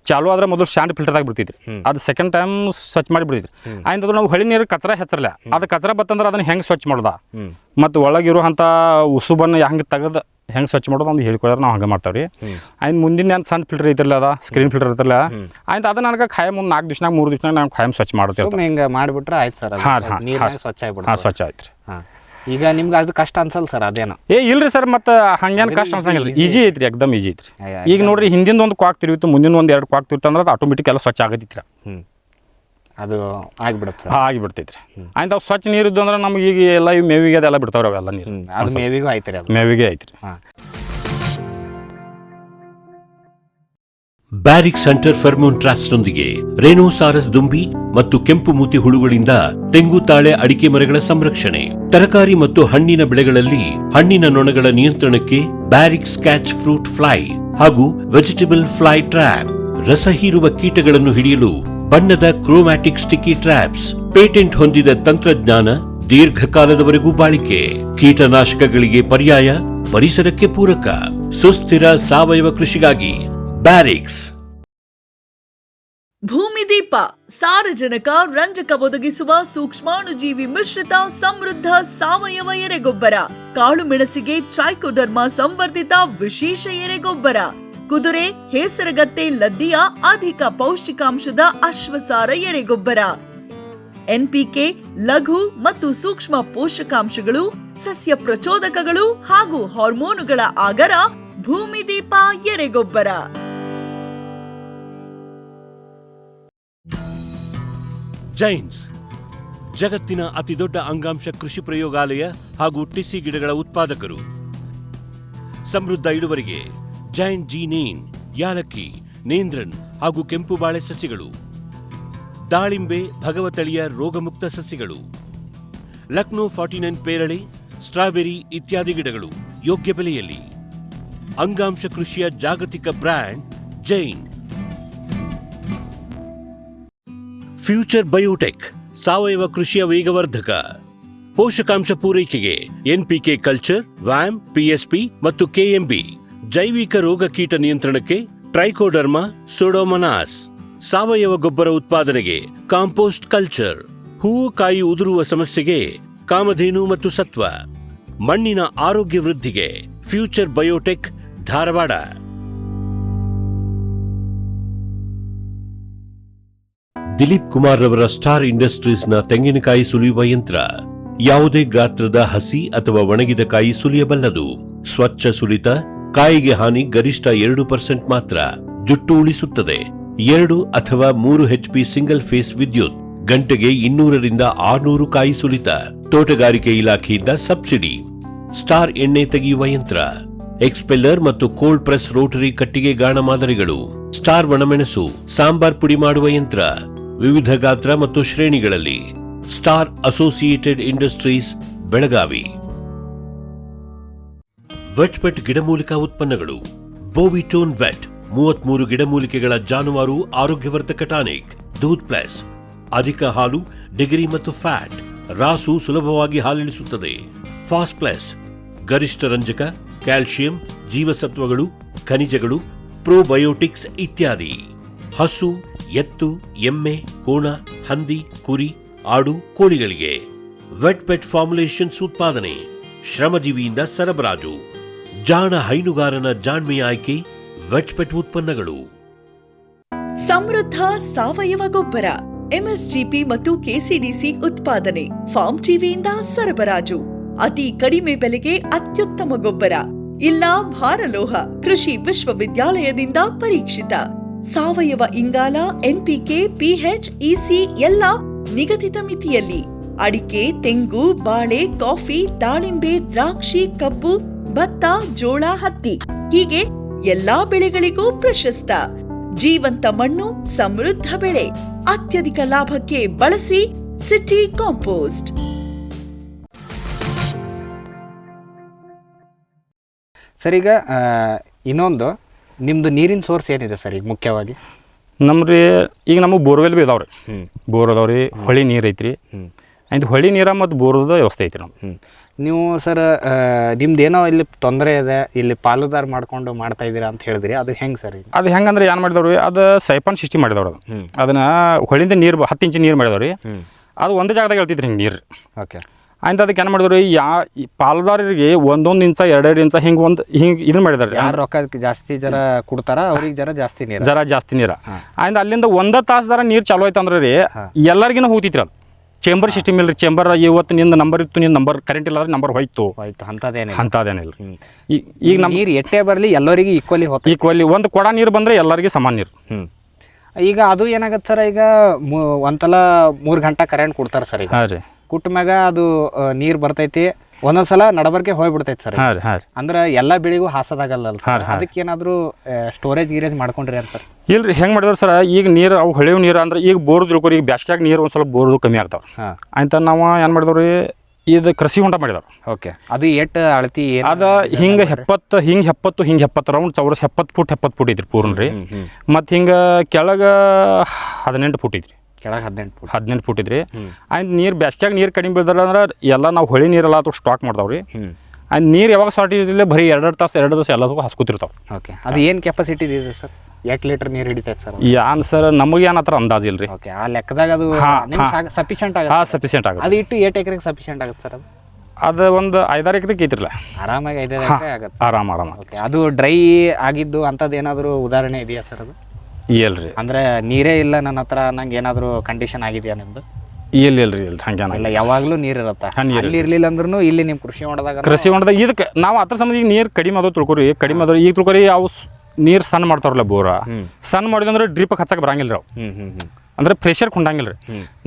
ಚಾಲು ಆದ್ರೆ ಮೊದಲು ಸ್ಯಾಂಡ್ ಫಿಲ್ಟರ್ದಾಗ ಬಿಡ್ತಿದ್ರಿ ಅದು ಸೆಕೆಂಡ್ ಟೈಮ್ ಸ್ವಚ್ಛ ಮಾಡಿ ಬಿಡ್ತಿದ್ರಿ ಆಯ್ತು ನಾವು ಹೊಳಿ ನೀರು ಕಚರ ಹೆಚ್ಚರಲ್ಲ ಅದು ಕಚರ ಬತ್ತಂದ್ರೆ ಅದನ್ನ ಹೆಂಗೆ ಸ್ವಚ್ಛ ಮಾಡೋದ ಮತ್ತು ಒಳಗಿರುವಂಥ ಉಸುಬನ್ನು ಹೆಂಗೆ ತೆಗೆದು ಹೆಂಗೆ ಸ್ವಚ್ಛ ಮಾಡೋದು ಒಂದು ಹೇಳ್ಕೊಡ್ರೆ ನಾವು ಹಂಗೆ ಮಾಡ್ತಾವ್ರಿ. ಆಯ್ತು ಮುಂದಿನ ಏನು ಸಣ್ಣ ಫಿಲ್ಟರ್ ಐತಲ್ಲ ಅದ ಸ್ಕ್ರೀನ್ ಫಿಲ್ಟರ್ ಐತಲ್ಲ ಆಯ್ತು ಅದು ನನಗೆ ಖಾಯಂ ಒಂದು 4 ದಿವ್ಸನಾಗ 3 ದಿವ್ಸನಾಗ ನಾವು ಖಾಯಂ ಸ್ವಚ್ಛ ಮಾಡ್ತೇವೆ. ಹಿಂಗೆ ಮಾಡಿಬಿಟ್ರೆ ಆಯ್ತು ಸರ್, ನೀರಾಗ ಸ್ವಚ್ಛ ಆಗ್ಬಿಡ್ತು. ಹಾಂ ಸ್ವಚ್ಛ ಆಯ್ತು ರೀ. ಈಗ ನಿಮ್ಗೆ ಅದು ಕಷ್ಟ ಅನ್ಸಲ್ಲ ಸರ್ ಅದೇನು? ಇಲ್ರಿ ಸರ್, ಮತ್ತು ಹಂಗೇನು ಕಷ್ಟ ಅನ್ಸಂಗಿಲ್ಲ, ಈಜಿ ಐತ್ರಿ, ಎಕ್ದಮ್ ಈಜಿ ಐತ್ರಿ. ಈಗ ನೋಡ್ರಿ ಹಿಂದಿನ ಒಂದು ಕ್ವಾಕ್ ತಿರುವಿತ್ತು, ಮುಂದಿನ ಒಂದು 2 ಕ್ವಾಕ್ ತಿರುತ್ತು ಅಂದ್ರೆ ಅದು ಆಟೋಮೆಟಿಕ್ ಎಲ್ಲ ಸ್ವಚ್ಛ ಆಗತ್ತೈತ್ರಿ. ಅದು ಆಗಿಬಿಡುತ್ತೆ ಸರ್. ಆಗಿಬಿಡ್ತೈತ್ರಿ. ಆಯ್ತು ಅವು ಸ್ವಚ್ಛ ನೀರು ಇದ್ದು ಅಂದ್ರೆ ನಮ್ಗೆ ಈಗ ಎಲ್ಲ ಇವು ಮೇವಿಗೆ ಅದೆಲ್ಲ ಬಿಡ್ತಾವ್ರಿ ಅವೆಲ್ಲ ನೀರು. ಅದು ಮೇವಿಗೂ ಆಯ್ತು ರೀ, ಅದು ಮೇವಿಗೆ ಐತ್ರಿ. ಬ್ಯಾರಿಕ್ ಸೆಂಟರ್ ಫೆರ್ಮೋನ್ ಟ್ರಾಪ್ಸ್ನೊಂದಿಗೆ ರೇನೋಸಾರಸ್ ದುಂಬಿ ಮತ್ತು ಕೆಂಪು ಮೂತಿ ಹುಳುಗಳಿಂದ ತೆಂಗು, ತಾಳೆ, ಅಡಿಕೆ ಮರಗಳ ಸಂರಕ್ಷಣೆ, ತರಕಾರಿ ಮತ್ತು ಹಣ್ಣಿನ ಬೆಳೆಗಳಲ್ಲಿ ಹಣ್ಣಿನ ನೊಣಗಳ ನಿಯಂತ್ರಣಕ್ಕೆ ಬ್ಯಾರಿಕ್ ಸ್ಕ್ಯಾಚ್ ಫ್ರೂಟ್ ಫ್ಲೈ ಹಾಗೂ ವೆಜಿಟೇಬಲ್ ಫ್ಲೈ ಟ್ರ್ಯಾಪ್, ರಸ ಹೀರುವ ಕೀಟಗಳನ್ನು ಹಿಡಿಯಲು ಬಣ್ಣದ ಕ್ರೋಮ್ಯಾಟಿಕ್ ಸ್ಟಿಕ್ಕಿ ಟ್ರ್ಯಾಪ್ಸ್, ಪೇಟೆಂಟ್ ಹೊಂದಿದ ತಂತ್ರಜ್ಞಾನ, ದೀರ್ಘಕಾಲದವರೆಗೂ ಬಾಳಿಕೆ, ಕೀಟನಾಶಕಗಳಿಗೆ ಪರ್ಯಾಯ, ಪರಿಸರಕ್ಕೆ ಪೂರಕ, ಸುಸ್ಥಿರ ಸಾವಯವ ಕೃಷಿಗಾಗಿ ಬ್ಯಾರಿಕ್ಸ್. ಭೂಮಿದೀಪ ಸಾರಜನಕ, ರಂಜಕ ಒದಗಿಸುವ ಸೂಕ್ಷ್ಮಾಣುಜೀವಿ ಮಿಶ್ರಿತ ಸಮೃದ್ಧ ಸಾವಯವ ಎರೆಗೊಬ್ಬರ. ಕಾಳು ಮೆಣಸಿಗೆ ಟ್ರೈಕೋಡರ್ಮಾ ಸಂವರ್ಧಿತ ವಿಶೇಷ ಎರೆಗೊಬ್ಬರ. ಕುದುರೆ, ಹೇಸರಗತ್ತೆ, ಲದ್ದಿಯ ಅಧಿಕ ಪೌಷ್ಟಿಕಾಂಶದ ಅಶ್ವಸಾರ ಎರೆಗೊಬ್ಬರ. ಎನ್ಪಿಕೆ, ಲಘು ಮತ್ತು ಸೂಕ್ಷ್ಮ ಪೋಷಕಾಂಶಗಳು, ಸಸ್ಯ ಪ್ರಚೋದಕಗಳು ಹಾಗೂ ಹಾರ್ಮೋನುಗಳ ಆಗರ ಭೂಮಿದೀಪ ಎರೆಗೊಬ್ಬರ. ಜೈನ್ಸ್ ಜಗತ್ತಿನ ಅತಿದೊಡ್ಡ ಅಂಗಾಂಶ ಕೃಷಿ ಪ್ರಯೋಗಾಲಯ ಹಾಗೂ ಟಿಸಿ ಗಿಡಗಳ ಉತ್ಪಾದಕರು. ಸಮೃದ್ಧ ಇಳುವರಿಗೆ ಜೈನ್ ಜೀನೇನ್, ಯಾಲಕ್ಕಿ, ನೇಂದ್ರನ್ ಹಾಗೂ ಕೆಂಪು ಬಾಳೆ ಸಸಿಗಳು, ದಾಳಿಂಬೆ, ಭಗವತಳಿಯ ರೋಗಮುಕ್ತ ಸಸಿಗಳು, ಲಕ್ನೋ 49 ಪೇರಳೆ, ಸ್ಟ್ರಾಬೆರಿ ಇತ್ಯಾದಿ ಗಿಡಗಳು ಯೋಗ್ಯ ಬೆಲೆಯಲ್ಲಿ. ಅಂಗಾಂಶ ಕೃಷಿಯ ಜಾಗತಿಕ ಬ್ರ್ಯಾಂಡ್ ಜೈನ್. ಫ್ಯೂಚರ್ ಬಯೋಟೆಕ್ ಸಾವಯವ ಕೃಷಿಯ ವೇಗವರ್ಧಕ. ಪೋಷಕಾಂಶ ಪೂರೈಕೆಗೆ ಎನ್ಪಿಕೆ ಕಲ್ಚರ್, ವ್ಯಾಮ್, ಪಿಎಸ್ಪಿ ಮತ್ತು ಕೆಎಂಬಿ. ಜೈವಿಕ ರೋಗ ಕೀಟ ನಿಯಂತ್ರಣಕ್ಕೆ ಟ್ರೈಕೋಡರ್ಮಾ, ಸೂಡೋಮೊನಾಸ್. ಸಾವಯವ ಗೊಬ್ಬರ ಉತ್ಪಾದನೆಗೆ ಕಾಂಪೋಸ್ಟ್ ಕಲ್ಚರ್. ಹೂವು ಕಾಯಿ ಉದುರುವ ಸಮಸ್ಯೆಗೆ ಕಾಮಧೇನು ಮತ್ತು ಸತ್ವ. ಮಣ್ಣಿನ ಆರೋಗ್ಯ ವೃದ್ಧಿಗೆ ಫ್ಯೂಚರ್ ಬಯೋಟೆಕ್, ಧಾರವಾಡ. ದಿಲೀಪ್ ಕುಮಾರ್ ರವರ ಸ್ಟಾರ್ ಇಂಡಸ್ಟ್ರೀಸ್ನ ತೆಂಗಿನಕಾಯಿ ಸುಲಿಯುವ ಯಂತ್ರ ಯಾವುದೇ ಗಾತ್ರದ ಹಸಿ ಅಥವಾ ಒಣಗಿದ ಕಾಯಿ ಸುಲಿಯಬಲ್ಲದು. ಸ್ವಚ್ಛ ಸುಲಿತ, ಕಾಯಿಗೆ ಹಾನಿ ಗರಿಷ್ಠ 2% ಮಾತ್ರ. ಜುಟ್ಟು ಉಳಿಸುತ್ತದೆ. 2 ಅಥವಾ 3 HP ಸಿಂಗಲ್ ಫೇಸ್ ವಿದ್ಯುತ್. ಗಂಟೆಗೆ 200 ರಿಂದ 600 ಕಾಯಿ ಸುಲಿತ. ತೋಟಗಾರಿಕೆ ಇಲಾಖೆಯಿಂದ ಸಬ್ಸಿಡಿ. ಸ್ಟಾರ್ ಎಣ್ಣೆ ತೆಗೆಯುವ ಯಂತ್ರ, ಎಕ್ಸ್ಪೆಲ್ಲರ್ ಮತ್ತು ಕೋಲ್ಡ್ ಪ್ರೆಸ್ ರೋಟರಿ ಕಟ್ಟಿಗೆ ಗಾಣ ಮಾದರಿಗಳು. ಸ್ಟಾರ್ ಒಣಮೆಣಸು, ಸಾಂಬಾರ್ ಪುಡಿ ಮಾಡುವ ಯಂತ್ರ ವಿವಿಧ ಗಾತ್ರ ಮತ್ತು ಶ್ರೇಣಿಗಳಲ್ಲಿ. ಸ್ಟಾರ್ ಅಸೋಸಿಯೇಟೆಡ್ ಇಂಡಸ್ಟ್ರೀಸ್, ಬೆಳಗಾವಿ. ವೆಟ್ ಗಿಡಮೂಲಿಕಾ ಉತ್ಪನ್ನಗಳು. ಬೋವಿಟೋನ್ ವೆಟ್ 33 ಗಿಡಮೂಲಿಕೆಗಳ ಜಾನುವಾರು ಆರೋಗ್ಯವರ್ಧಕ ಟಾನಿಕ್. ದೂದ್ ಪ್ಲಸ್ ಅಧಿಕ ಹಾಲು, ಡಿಗ್ರಿ ಮತ್ತು ಫ್ಯಾಟ್. ರಾಸು ಸುಲಭವಾಗಿ ಹಾಲಿಳಿಸುತ್ತದೆ. ಫಾಸ್ಟ್ ಪ್ಲಸ್ ಗರಿಷ್ಠ ರಂಜಕ, ಕ್ಯಾಲ್ಸಿಯಂ, ಜೀವಸತ್ವಗಳು, ಖನಿಜಗಳು, ಪ್ರೋಬಯೋಟಿಕ್ಸ್ ಇತ್ಯಾದಿ. ಹಸು, ಎತ್ತು, ಎಮ್ಮೆ, ಕೋಣ, ಹಂದಿ, ಕುರಿ, ಆಡು, ಕೋಳಿಗಳಿಗೆ. ವೆಟ್ ಪೆಟ್ ಫಾರ್ಮುಲೇಷನ್ಸ್ ಉತ್ಪಾದನೆ, ಶ್ರಮಜೀವಿಯಿಂದ ಸರಬರಾಜು. ಜಾಣ ಹೈನುಗಾರನ ಜಾಣ್ಮೆಯ ಆಯ್ಕೆ ವೆಟ್ ಪೆಟ್ ಉತ್ಪನ್ನಗಳು. ಸಮೃದ್ಧ ಸಾವಯವ ಗೊಬ್ಬರ, ಎಂಎಸ್ಜಿಪಿ ಮತ್ತು ಕೆಸಿಡಿಸಿ ಉತ್ಪಾದನೆ, ಫಾರ್ಮ್ ಟಿವಿಯಿಂದ ಸರಬರಾಜು. ಅತಿ ಕಡಿಮೆ ಬೆಲೆಗೆ ಅತ್ಯುತ್ತಮ ಗೊಬ್ಬರ. ಇಲ್ಲ ಭಾರಲೋಹ, ಕೃಷಿ ವಿಶ್ವವಿದ್ಯಾಲಯದಿಂದ ಪರೀಕ್ಷಿತ. ಸಾವಯವ ಇಂಗಾಲ, ಎನ್ಪಿಕೆ, ಪಿಎಚ್, ಇಸಿ ಎಲ್ಲ ನಿಗದಿತ ಮಿತಿಯಲ್ಲಿ. ಅಡಿಕೆ, ತೆಂಗು, ಬಾಳೆ, ಕಾಫಿ, ದಾಳಿಂಬೆ, ದ್ರಾಕ್ಷಿ, ಕಬ್ಬು, ಭತ್ತ, ಜೋಳ, ಹತ್ತಿ ಹೀಗೆ ಎಲ್ಲಾ ಬೆಳೆಗಳಿಗೂ ಪ್ರಶಸ್ತ. ಜೀವಂತ ಮಣ್ಣು, ಸಮೃದ್ಧ ಬೆಳೆ. ಅತ್ಯಧಿಕ ಲಾಭಕ್ಕೆ ಬಳಸಿ ಸಿಟಿ ಕಾಂಪೋಸ್ಟ್. ಸರ್, ಈಗ ಇನ್ನೊಂದು ನಿಮ್ಮದು ನೀರಿನ ಸೋರ್ಸ್ ಏನಿದೆ ಸರ್ ಈಗ ಮುಖ್ಯವಾಗಿ? ನಮ್ರಿ ಈಗ ನಮಗೆ ಬೋರ್ವೆಲ್ ಭೀ ಇದಾವ್ರಿ. ಬೋರ್ ಅದಾವ್ರಿ, ಹೊಳಿ ನೀರು ಐತ್ರಿ. ಆಯ್ತು, ಹೊಳಿ ನೀರ ಮತ್ತು ಬೋರದ ವ್ಯವಸ್ಥೆ ಐತಿ ನಮ್ಗೆ. ನೀವು ಸರ್ ನಿಮ್ದೇನೋ ಇಲ್ಲಿ ತೊಂದರೆ ಇದೆ, ಇಲ್ಲಿ ಪಾಲುದಾರ ಮಾಡ್ಕೊಂಡು ಮಾಡ್ತಾ ಇದ್ದೀರಾ ಅಂತ ಹೇಳಿದ್ರಿ, ಅದು ಹೆಂಗೆ ಸರ್? ಅದು ಹೆಂಗಂದ್ರೆ ಏನು ಮಾಡಿದವ್ರಿ, ಅದು ಸೈಪನ್ ಸಿಸ್ಟಮ್ ಮಾಡಿದವ್ರು. ಅದು ಅದನ್ನ ಹೊಳಿಂದ ನೀರು 10 ಇಂಚ್ ನೀರು ಮಾಡಿದವ್ರಿ. ಅದು ಒಂದು ಜಾಗದಾಗ ಹೇಳ್ತಿದ್ರಿ ಹಿಂಗೆ ನೀರು. ಓಕೆ. ಆಯ್ತು ಅದಕ್ಕೆ ಏನು ಮಾಡಿದ್ರು ಈ ಪಾಲುದಾರರಿಗೆ ಒಂದೊಂದು ಇಂಚ 2 ಇಂಚ ಹಿಂಗೆ ಇದನ್ನ ಮಾಡಿದಾರೆ. ಯಾರು ರೊಕ್ಕ ಜಾಸ್ತಿ ಜರ ಕೊಡ್ತಾರ ಅವ್ರಿಗೆ ಜಾಸ್ತಿ ನೀರು ಜಾಸ್ತಿ ನೀರು. ಆಯ್ತು ಅಲ್ಲಿಂದ 1 ತಾಸು ಜರ ನೀರು ಚಾಲು ಆಯ್ತು ಅಂದ್ರೆ ರೀ ಎಲ್ಲರಿಗಿನ ಹೋಗ್ತಿತ್ರಿ ಅದು. ಚೇಂಬರ್ ಸಿಸ್ಟಮ್ ಇಲ್ರಿ. ಚೇಂಬರ್ ಇವತ್ತು ನಿಂದ ನಂಬರ್ ಇತ್ತು, ನಿನ್ನ ನಂಬರ್ ಕರೆಂಟ್ ಇಲ್ಲ ಅಂದ್ರೆ ನಂಬರ್ ಹೋಯ್ತು ಅಂಥದ್ದೇನಿಲ್ಲ. ಈಗ ನಮ್ಮ ನೀರು ಎಟ್ಟೇ ಬರಲಿ ಎಲ್ಲರಿಗೆ ಈಕ್ವಲಿ ಒಂದು ಕೊಡ ನೀರು ಬಂದರೆ ಎಲ್ಲರಿಗೆ ಸಮಾನ ನೀರು. ಈಗ ಅದು ಏನಾಗತ್ತೆ ಸರ್, ಈಗ ಒಂದ್ಸಲ 3 ಗಂಟೆ ಕರೆಂಟ್ ಕೊಡ್ತಾರೆ ಸರ್. ಈಗ ಕುಟ್ಟ ಮ್ಯಾಗ ಅದು ನೀರು ಬರ್ತೈತಿ, ಒಂದೊಂದ್ಸಲ ನಡಬರ್ಕೆ ಹೋಗ್ಬಿಡ್ತೈತಿ ಸರ್. ಅಂದ್ರೆ ಎಲ್ಲ ಬೆಳೆಗೂ ಹಾಸದಾಗಲ್ಲ ಸರ್. ಅದಕ್ಕೆ ಏನಾದರೂ ಸ್ಟೋರೇಜ್ ಗೀರೇಜ್ ಮಾಡ್ಕೊಂಡ್ರಿ ಅಂತ ಸರ್? ಇಲ್ರಿ, ಹೆಂಗೆ ಮಾಡಿದ್ರು ಸರ್, ಈಗ ನೀರು ಅವು ಹೊಳೆಯೋ ನೀರು ಅಂದ್ರೆ ಈಗ ಬೋರ್ ತಿಳ್ಕೊರಿ. ಈಗ ಬ್ಯಾಸ್ಗ್ಯಾಗ ನೀರು ಒಂದು ಸ್ವಲ್ಪ ಬೋರ್ದು ಕಮ್ಮಿ ಆಗ್ತಾವೆ. ಆಯ್ತು ನಾವು ಏನು ಮಾಡಿದವ್ರಿ, ಇದು ಕೃಷಿ ಹೊಂಡ ಮಾಡಿದವ್ರು. ಓಕೆ, ಅದು ಎಷ್ಟು ಅಳತಿ ಅದು ಹಿಂಗೆ 70 ರೌಂಡ್ ಚೌರಸ್ 70 ಫುಟ್ ಐತ್ರಿ ಪೂರ್ಣ ರೀ. ಮತ್ತು ಹಿಂಗೆ ಕೆಳಗೆ 18 ಫುಟ್ ಐತ್ರಿ. ಕೆಳಗೆ 18 ಫುಟ್ ಇದ್ರಿ. ಆಯ್ತು ನೀರು ಬ್ಯಾಸ್ಗ್ಯಾಗ ನೀರು ಕಡಿಮೆ ಬೀಳ್ದಾರ ಅಂದ್ರೆ ಎಲ್ಲ ನಾವು ಹೊಳೆ ನೀರೆಲ್ಲ ಅದು ಸ್ಟಾಕ್ ಮಾಡ್ತಾವ್ರಿ. ಆಯ್ತು ನೀರು ಯಾವಾಗ ಶಾರ್ಟೇಜ್ ಇರಲಿಲ್ಲ, ಬರೀ 2 ತಾಸು ಎಲ್ಲದಕ್ಕೂ ಹಸ್ಕೊತಿರ್ತಾವೆ. ಓಕೆ, ಅದು ಏನು ಕೆಪಾಸಿಟಿ ಇದೆ ಸರ್? 8 ಲೀಟರ್ ನೀರು ಹಿಡಿತೈತೆ ಸರ್? ಏನು ಸರ್, ನಮಗೆ ಏನು ಆ ಥರ ಅಂದಾಜು ಇಲ್ಲ ರೀ. ಓಕೆ, ಆ ಲೆಕ್ಕದಾಗ ಅದು ಸಫಿಷಿಯಂಟ್ ಆಗುತ್ತೆ? ಸಫಿಷಿಯಂಟ್ ಆಗುತ್ತೆ. ಅದು ಇಟ್ಟು 8 ಎಕರೆಗೆ ಸಫಿಷಿಯಂಟ್ ಆಗುತ್ತೆ ಸರ್? ಅದು ಒಂದು 5-6 ಎಕರೆಗೆ ಐತಿರಲ್ಲ, ಆರಾಮಾಗಿ 5 ಎಕರೆ ಆಗುತ್ತೆ. ಆರಾಮ. ಓಕೆ, ಅದು ಡ್ರೈ ಆಗಿದ್ದು ಅಂಥದ್ದು ಏನಾದರೂ ಉದಾಹರಣೆ ಇದೆಯಾ ಸರ್? ಅದು ಇಲ್ರಿ. ಅಂದರೆ ನೀರೇ ಇಲ್ಲ ನನ್ನ ಹತ್ರ ನಂಗೆ ಏನಾದರೂ ಕಂಡೀಷನ್ ಆಗಿದೆಯಾ ನಿಮ್ಮದು? ಇಲ್ರಿ ಹಂಗೇನಿಲ್ಲ, ಯಾವಾಗಲೂ ನೀರು ಇರುತ್ತೆ. ಅಲ್ಲಿ ಇರಲಿಲ್ಲ ಅಂದ್ರೂ ಇಲ್ಲಿ ನಿಮ್ಮ ಕೃಷಿ ಹೊಂಡದಾಗ ಇದಕ್ಕೆ ನಾವು ಅದ್ರ ಸಂಬಂಧ ಈಗ ನೀರು ಕಡಿಮೆ ಆದವು ತಿಳ್ಕೊರಿ. ಕಡಿಮೆ ಆದವು ಈಗ ತಿಳ್ಕೊರಿ. ಅವು ನೀರು ಸಣ್ಣ ಮಾಡ್ತಾರಲ್ಲ ಬೋರ, ಸಣ್ಣ ಮಾಡಿದಂದ್ರೆ ಡ್ರಿಪ್ ಹಚ್ಚಕ್ಕೆ ಬರಂಗಿಲ್ಲ ರೀ. ಅವು ಅಂದರೆ ಪ್ರೆಷರ್ ಕೊಂಡಂಗಿಲ್ಲ ರೀ.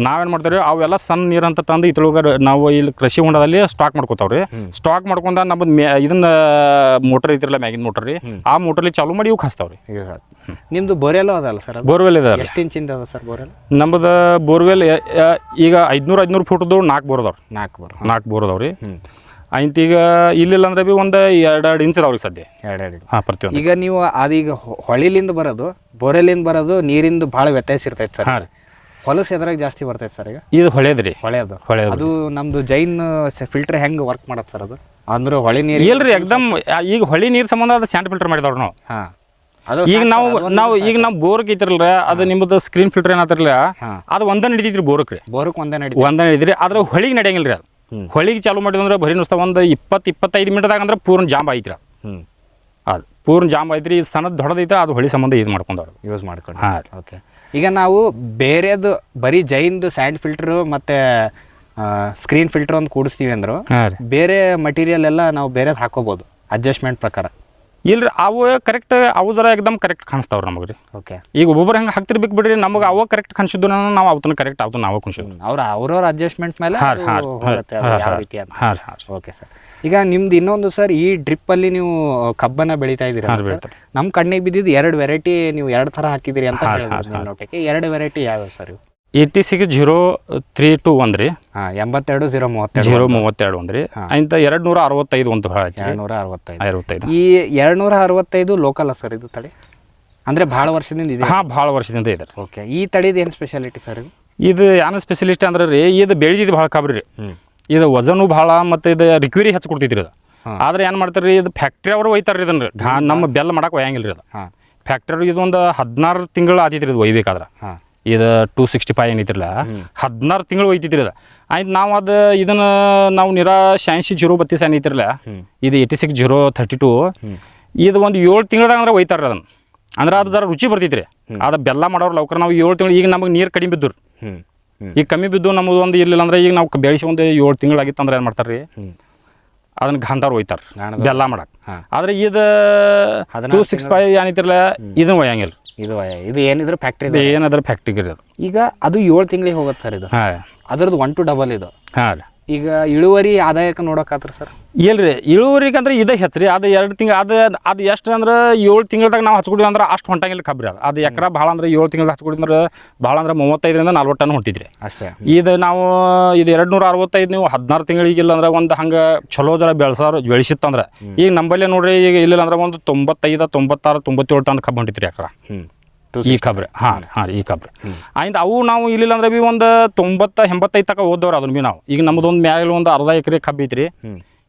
ನಾವೇನು ಮಾಡ್ತೀವಿ, ಅವೆಲ್ಲ ಸಣ್ಣ ನೀರು ಅಂತ ತಂದು ಇದ್ರೊಳಗೆ ನಾವು ಇಲ್ಲಿ ಕೃಷಿ ಹೊಂಡದಲ್ಲಿ ಸ್ಟಾಕ್ ಮಾಡ್ಕೋತಾವ್ರಿ. ಸ್ಟಾಕ್ ಮಾಡ್ಕೊಂಡ ನಮ್ಮದು ಇದನ್ನ ಮೋಟರ್ ಐತಿರಲ್ಲ, ಮ್ಯಾಗಿನ ಮೋಟರ್ ರೀ, ಆ ಮೋಟರ್ಲಿ ಚಾಲು ಮಾಡಿ ಇವು ಹಚ್ತಾವ್ರಿ. ನಿಮ್ಮದು ಬೋರ್ವೆಲ್ ಅದಲ್ಲ ಸರ್? ಬೋರ್ವೆಲ್ ಇದೆ. ಎಷ್ಟು ಇಂಚಿಂದ ಅದ ಸರ್ ಬೋರ್ವೆಲ್? ನಮ್ಮದು ಬೋರ್ವೆಲ್ ಈಗ 500 ಫುಟ್ದು 4 ಬೋರ್ ಅದಾವ್ರಿ. 4 ಬೋರ್ ಅದಾವ್ರಿ. ಆಯ್ತು ಈಗ ಇಲ್ಲಿಲ್ಲ ಅಂದ್ರೆ ಭೀ ಒಂದು 2 ಇಂಚ್ ಅದಾವ್ರಿ ಸದ್ಯ. 2 ಪ್ರತಿಯೊಂದು. ಈಗ ನೀವು ಅದೀಗ ಹೊಳಿಲಿಂದ ಬರೋದು ಬೋರೆಲಿಂದ ಬರೋದು ನೀರಿಂದು ಭಾಳ ವ್ಯತ್ಯಾಸ ಇರ್ತೈತೆ ಸರ್. ಹೊಲಸು ಎದ್ರಾಗ ಜಾಸ್ತಿ ಬರ್ತೈತೆ ಸರ್? ಈಗ ಇದು ಹೊಳೆದ್ರಿ. ಹೊಳೆದು ಅದು ನಮ್ದು ಜೈನ್ ಫಿಲ್ಟರ್ ಹೆಂಗೆ ವರ್ಕ್ ಮಾಡತ್ತೆ ಸರ್? ಅದು ಅಂದ್ರೆ ಹೊಳೆ ನೀರು ಇಲ್ರಿ, ಎಕ್ದಮ್ ಈಗ ಹೊಳಿ ನೀರು ಸಂಬಂಧ ಅದು ಸ್ಯಾಂಡ್ ಫಿಲ್ಟರ್ ಮಾಡಿದವ್ರು ನಾವು. ಈಗ ನಾವು ಬೋರ್ಗೆ ಐತಿರಲ್ರ, ಅದು ನಿಮ್ಮದು ಸ್ಕ್ರೀನ್ ಫಿಲ್ಟರ್ ಏನಾತಿರಲ್ಲ, ಅದು ಒಂದ ನಡೀತಿದ್ರಿ ಬೋರಕ್ಕೆ. ಬೋರಕ್ಕೆ ಒಂದ ನಡೀತಿದ್ರಿ. ಆದ್ರೆ ಹೊಳಿಗೆ ನಡೆಯಂಗಿಲ್ಲ ರೀ. ಅದು ಹೊಳಿಗೆ ಚಾಲು ಮಾಡಿದಂದ್ರೆ ಬರೀ ನುಸ್ತಾ ಒಂದು 20-25 ಮಿನಿಟ್ದಾಗ ಅಂದ್ರೆ ಪೂರ್ಣ ಜಾಂಬ್ ಐತ್ರಿ. ಅದು ಪೂರ್ಣ ಜಾಂಬ್ ಐತ್ರಿ. ಸಣ್ಣದು ದೊಡ್ಡದೈತೆ, ಅದು ಹೊಳಿ ಸಂಬಂಧ ಇದು ಮಾಡ್ಕೊಂಡವ್ರು ಯೂಸ್ ಮಾಡ್ಕೊಂಡು. ಓಕೆ, ಈಗ ನಾವು ಬೇರೆದು ಬರೀ ಜೈನ್ದು ಸ್ಯಾಂಡ್ ಫಿಲ್ಟ್ರು ಮತ್ತು ಸ್ಕ್ರೀನ್ ಫಿಲ್ಟರ್ ಒಂದು ಕೂಡಿಸ್ತೀವಿ ಅಂದ್ರು ಬೇರೆ ಮಟೀರಿಯಲ್ ಎಲ್ಲ ನಾವು ಬೇರೆದು ಹಾಕೋಬೋದು ಅಡ್ಜಸ್ಟ್ಮೆಂಟ್ ಪ್ರಕಾರ? ಇಲ್ರಿ, ಅವು ಕರೆಕ್ಟ್, ಅವು ಜರ ಎಕ್ದಮ್ ಕರೆಕ್ಟ್ ಕಾಣಿಸ್ತಾವ್ರಿ ನಮಗೆ ರೀ. ಓಕೆ, ಈಗ ಒಬ್ಬೊಬ್ರು ಹೆಂಗೆ ಹಾಕ್ತಿರ್ಬೇಕು ಬಿಡ್ರಿ, ನಮಗೆ ಅವ ಕರೆಕ್ಟ್ ಕಾಣಿಸಿದ್ದು ನಾವು ಅವತ್ತನ್ನ ಕರೆಕ್ಟ್ ಅವತ್ತು ನಾವು ಕುಣಿಸಿದ್ವಿ. ಅವ್ರವ್ರ ಅಡ್ಜಸ್ಟ್ಮೆಂಟ್ ಮೇಲೆ ಯಾವ ರೀತಿ ಅಂತ. ಓಕೆ ಸರ್, ಈಗ ನಿಮ್ದು ಇನ್ನೊಂದು ಸರ್, ಈ ಡ್ರಿಪ್ಪಲ್ಲಿ ನೀವು ಕಬ್ಬನ್ನು ಬೆಳೀತಾ ಇದ್ದೀರಾ. ನಮ್ಮ ಕಣ್ಣಿಗೆ ಬಿದ್ದಿದ್ದು 2 ವೆರೈಟಿ ನೀವು 2 ಥರ ಹಾಕಿದ್ದೀರಿ ಅಂತ ಹೇಳಿದ್ರಿ ನೋಟಕ್ಕೆ. 2 ವೆರೈಟಿ ಯಾವ್ಯಾವ ಸರ್ ಇವು? 860321 ರೀ. 820332 ಒಂದು ರೀ. ಅಂತ 265 ಒಂದು 265. ಈ 265 ಲೋಕಲ್ ಸರ್ ಇದು ತಳಿ? ಅಂದರೆ ಭಾಳ ವರ್ಷದಿಂದ ಇದೆ? ಭಾಳ ವರ್ಷದಿಂದ ಇದೆ. ಓಕೆ, ಈ ತಳಿದು ಏನು ಸ್ಪೆಷಾಲಿಟಿ ಸರ್? ಇದು ಏನು ಸ್ಪೆಷಲಿಸ್ಟ್ ಅಂದ್ರೆ ರೀ, ಇದು ಬೆಳೆದಿದ್ದು ಭಾಳ ಕಬ್ರಿ ರೀ. ಇದು ವಜನು ಭಾಳ, ಮತ್ತು ಇದು ರಿಕ್ವರಿ ಹೆಚ್ಚು ಕೊಡ್ತೈತ್ರಿ ಇದು. ಆದ್ರೆ ಏನು ಮಾಡ್ತಾರೆ ರೀ, ಇದು ಫ್ಯಾಕ್ಟ್ರಿ ಅವರು ಒಯ್ತಾರೆ ರೀ ಇದನ್ನು. ನಮ್ಮ ಬೆಲ್ಲ ಮಾಡಕ್ಕೆ ಒಯ್ಯಂಗಿಲ್ಲ ರೀ ಅದು. ಫ್ಯಾಕ್ಟ್ರಿ ಇದೊಂದು 16 ತಿಂಗಳು ಆತೈತ್ರಿ ಇದು ಒಯ್ಬೇಕಾದ್ರೆ. ಇದು 265 ಏನೈತಿರಲ್ಲ, 16 ತಿಂಗಳು ಒಯ್ತಿದ್ರಿ ಅದು. ಆಯ್ತು, ನಾವು ಅದು ಇದನ್ನು ನಾವು 860332 ಏನೈತಿರಲ್ಲ, ಇದು 86032, ಇದು ಒಂದು 7 ತಿಂಗಳದಾಗ ಅಂದ್ರೆ ಒಯ್ತಾರೆ ಅದನ್ನು. ಅಂದ್ರೆ ಅದು ಜರ ರುಚಿ ಬರ್ತೈತ್ರಿ. ಅದು ಬೆಲ್ಲ ಮಾಡೋರು ಲೌಕರ. ನಾವು 7 ತಿಂಗಳು, ಈಗ ನಮಗೆ ನೀರು ಕಡಿಮೆ ಬಿದ್ದು ಈಗ ಕಮ್ಮಿ ಬಿದ್ದು ನಮ್ಮದು ಒಂದು ಇರಲಿಲ್ಲ ಅಂದ್ರೆ, ಈಗ ನಾವು ಬೆಳೆಸಿ ಒಂದು 7 ತಿಂಗಳಾಗಿತ್ತು ಅಂದ್ರೆ ಏನು ಮಾಡ್ತಾರೆ ರೀ, ಅದನ್ನ ಗಾಂಧಾರ ಒಯ್ತಾರೆ ಬೆಲ್ಲ ಮಾಡಕ್ಕೆ. ಆದ್ರೆ ಇದು 265 ಏನೈತಿರಲ್ಲ, ಇದನ್ನ ಒಯ್ಯಂಗಿಲ್ಲ. ಇದು ಏನಿದ್ರು ಫ್ಯಾಕ್ಟ್ರಿ, ಏನಾದ್ರೂ ಫ್ಯಾಕ್ಟ್ರಿಗೆ ಅದು. ಈಗ ಅದು 7 ತಿಂಗಳಿಗೆ ಹೋಗುತ್ತೆ ಸರ್ ಇದು. ಅದ್ರದ್ದು 1 to 2 ಇದು. ಈಗ ಇಳುವರಿ ಆದಾಯಕ್ಕೆ ನೋಡೋಕ್ಕಾತ್ರ ಸರ್? ಇಲ್ರಿ, ಇಳುವರಿಗಂದ್ರೆ ಇದು ಹೆಚ್ಚು ರೀ. ಅದು 2 ತಿಂಗಳು ಅದು ಎಷ್ಟು ಅಂದ್ರೆ 7 ತಿಂಗಳದಾಗ ನಾವು ಹಚ್ಕೊಡಿವಿ ಅಂದ್ರೆ ಅಷ್ಟು ಹೊಂಟಂಗಿಲ್ಲ ಕಬ್ರಿ. ಅದು ಎಕರೆ ಭಾಳ ಅಂದ್ರೆ 7 ತಿಂಗಳು ಹಚ್ಕೊಡಿದ್ರೆ ಭಾಳ ಅಂದ್ರೆ 35ರಿಂದ 40 ಟನ್ ಹೊಂಟಿದ್ರಿ ಅಷ್ಟೇ. ಇದು ನಾವು ಇದು 265 ನೀವು 16 ತಿಂಗಳಿಗಿಲ್ಲ ಅಂದ್ರೆ ಒಂದು ಹಂಗೆ ಚಲೋ ಜರ ಬೆಳೆಸಿತ್ತಂದ್ರೆ, ಈಗ ನಂಬಲ್ಲೇ ನೋಡ್ರಿ, ಈಗ ಇಲ್ಲ ಅಂದ್ರೆ ಒಂದು 95, 96, 97 ಟನ್ ಕಬ್ಬು ಹೊಂಟಿತ್ರಿ ಎಕರೆ ಈ ಕಬ್ರಿ. ಈ ಕಬ್ರಿ ಆಯ್ತು. ಅವು ನಾವು ಇಲ್ಲಿಲ್ಲ ಅಂದ್ರೆ ಭೀ ಒಂದು 90-85 ತನಕ ಓದವ್ರು ಅದನ್ನ ಭೀ ನಾವು. ಈಗ ನಮ್ಮದೊಂದು ಮ್ಯಾಲೆ ಒಂದು ಅರ್ಧ ಎಕರೆ ಕಬ್ಬು ಐತ್ರಿ.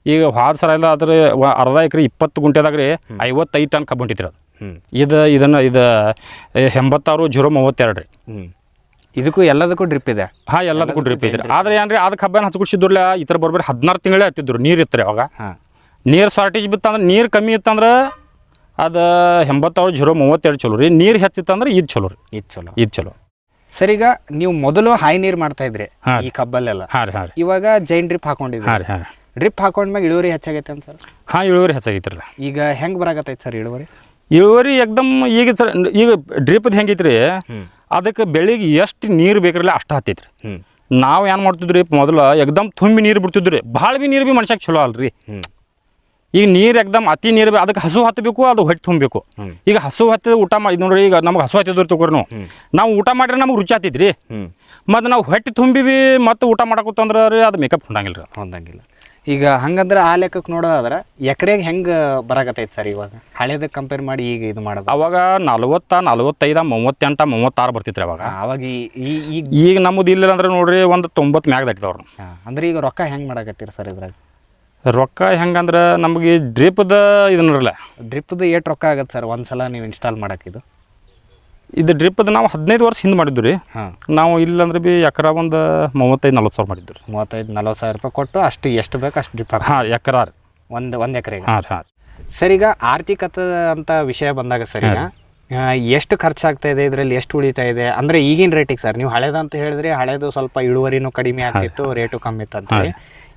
ಈಗ ಹಾದ ಸರ ಎಲ್ಲ ಅದ್ರ ಅರ್ಧ ಎಕರೆ 20 ಗುಂಟೆದಾಗ ರೀ 55 ಟನ್ ಕಬ್ಬು ಹೊಂಟಿತ್ರಿ ಅದು. ಇದು 860332 ರೀ. ಇದಕ್ಕೂ ಎಲ್ಲದಕ್ಕೂ ಡ್ರಿಪ್ ಇದೆ. ಹಾಂ ಎಲ್ಲದಕ್ಕೂ ಡ್ರಿಪ್ ಇದ್ರಿ. ಆದರೆ ಏನ್ರಿ ಅದಕ್ಕೆ ಹಬ್ಬನ ಹಚ್ಕೊಡ್ಸಿದ್ರಲ್ಲ ಈ ಥರ ಬರ್ಬರಿ 16 ತಿಂಗಳೇ ಹತ್ತಿದ್ರು ನೀರು ಇತ್ತು ರೀ ಅವಾಗ. ನೀರು ಶಾರ್ಟೇಜ್ ಬಿತ್ತಂದ್ರೆ ನೀರು ಕಮ್ಮಿ ಇತ್ತಂದ್ರೆ ಅದು 80,032 ಚಲೋ ರೀ. ನೀರು ಹೆಚ್ಚಿತ್ತಂದ್ರೆ ಇದು ಚಲೋ ರೀ. ಇದು ಚಲೋ. ಸರ್ ಈಗ ನೀವು ಮೊದಲು ಹಾಯಿ ನೀರು ಮಾಡ್ತಾ ಇದ್ರಿ ಈ ಕಬ್ಬಲ್ಲೆಲ್ಲ. ಇವಾಗ ಜೈನ್ ಡ್ರಿಪ್ ಹಾಕೊಂಡಿದ್ರಿ. ಡ್ರಿಪ್ ಹಾಕೊಂಡ್ಮ್ಯಾಗ ಇಳುವರಿ ಹೆಚ್ಚಾಗೈತೆ ಅಂತ ಸರ್? ಹಾಂ ಇಳುವರಿ ಹೆಚ್ಚಾಗೈತ್ರಲ್ಲ. ಈಗ ಹೆಂಗೆ ಬರಾಕತ್ತೈತೆ ಸರ್ ಇಳುವರಿ? ಇಳುವರಿ ಎಕ್ದಮ್ ಈಗ ಸರ್ ಈಗ ಡ್ರಿಪ್ದು ಹೆಂಗೈತ್ರಿ, ಅದಕ್ಕೆ ಬೆಳಿಗ್ಗೆ ಎಷ್ಟು ನೀರು ಬೇಕಿರಲ್ಲ ಅಷ್ಟು ಹತ್ತೈತ್ರಿ. ನಾವು ಏನು ಮಾಡ್ತಿದ್ರಿ ಮೊದಲು ಎಕ್ದಮ್ ತುಂಬಿ ನೀರು ಬಿಡ್ತಿದ್ರಿ. ಭಾಳ ಭೀ ನೀರು ಭೀ ಮನುಷ್ಯಕ್ಕೆ ಚಲೋ ಅಲ್ರಿ. ಈಗ ನೀರು ಎಕ್ದಮ್ ಅತಿ ನೀರು ಅದಕ್ಕೆ ಹಸು ಹತ್ತಬೇಕು, ಅದು ಹೊಟ್ಟೆ ತುಂಬಬೇಕು. ಈಗ ಹಸು ಹತ್ತಿದ ಊಟ ಮಾಡಿ ನೋಡ್ರಿ, ಈಗ ನಮ್ಗೆ ಹಸು ಹತ್ತಿದ್ರು ತಗೋರಿ ನಾವು ಊಟ ಮಾಡಿದ್ರೆ ನಮ್ಗೆ ರುಚಿ ಹತ್ತಿದ್ರಿ. ಮತ್ತು ನಾವು ಹೊಟ್ಟೆ ತುಂಬಿ ಭೀ ಮತ್ತು ಊಟ ಮಾಡಕತ್ತಂದ್ರೆ ರೀ ಅದು ಮೇಕಪ್ ಹೊಂದಂಗಿಲ್ಲ. ಈಗ ಹಂಗಂದ್ರೆ ಆ ಲೆಕ್ಕಕ್ಕೆ ನೋಡೋದಾದ್ರೆ ಎಕರೆಗೆ ಹೆಂಗೆ ಬರಾಕತ್ತೈತೆ ಸರ್ ಇವಾಗ ಹಳೇದಕ್ಕೆ ಕಂಪೇರ್ ಮಾಡಿ ಈಗ ಇದು ಮಾಡೋದು? ಅವಾಗ 40, 45, 38, 36 ಬರ್ತಿತ್ತು ಅವಾಗ. ಅವಾಗ ಈಗ ನಮ್ಮದು ಇಲ್ಲ ಅಂದ್ರೆ ನೋಡ್ರಿ ಒಂದು 90 ಮ್ಯಾಗ ದಾಟಿದವ್ರು. ಅಂದ್ರೆ ಈಗ ರೊಕ್ಕ ಹೆಂಗೆ ಮಾಡಕತ್ತೀರಿ ಸರ್ ಇದ್ರಾಗ? ರೊಕ್ಕ ಹೆಂಗಂದ್ರೆ ನಮಗೆ ಡ್ರಿಪ್ದ ಇದನ್ನರಲ್ಲ, ಡ್ರಿಪ್ದು ಎಷ್ಟು ರೊಕ್ಕ ಆಗತ್ತೆ ಸರ್ ಒಂದ್ಸಲ ನೀವು ಇನ್ಸ್ಟಾಲ್ ಮಾಡೋಕ್ಕಿದು? ಇದು ಡ್ರಿಪ್ದು ನಾವು 15 ವರ್ಷ ಹಿಂದೆ ಮಾಡಿದ್ದು ರೀ. ನಾವು ಇಲ್ಲಂದ್ರೆ ಭೀ ಎಕರ ಒಂದು 35-40 ಸಾವಿರ ಮಾಡಿದ್ದು ರೀ. 35-40 ಸಾವಿರ ರೂಪಾಯಿ ಕೊಟ್ಟು ಅಷ್ಟು ಎಷ್ಟು ಬೇಕು ಅಷ್ಟು ಡ್ರಿಪ್ ಹಾಕಿ. ಹಾಂ ಎಕರ ರೀ. ಒಂದು ಎಕರೆಗೆ. ಹಾಂ ಸರ್ ಈಗ ಆರ್ಥಿಕತೆ ಅಂತ ವಿಷಯ ಬಂದಾಗ ಸರ್ ಈಗ ಎಷ್ಟು ಖರ್ಚಾಗ್ತಾ ಇದೆ, ಇದರಲ್ಲಿ ಎಷ್ಟು ಉಳಿತಾ ಇದೆ ಅಂದರೆ ಈಗಿನ ರೇಟಿಗೆ ಸರ್? ನೀವು ಹಳೇದಂತ ಹೇಳಿದ್ರೆ ಹಳೇದು ಸ್ವಲ್ಪ ಇಳುವರಿನೂ ಕಡಿಮೆ ಆಗ್ತಿತ್ತು, ರೇಟು ಕಮ್ಮಿ ಇತ್ತು ಅಂತ ಹೇಳಿ.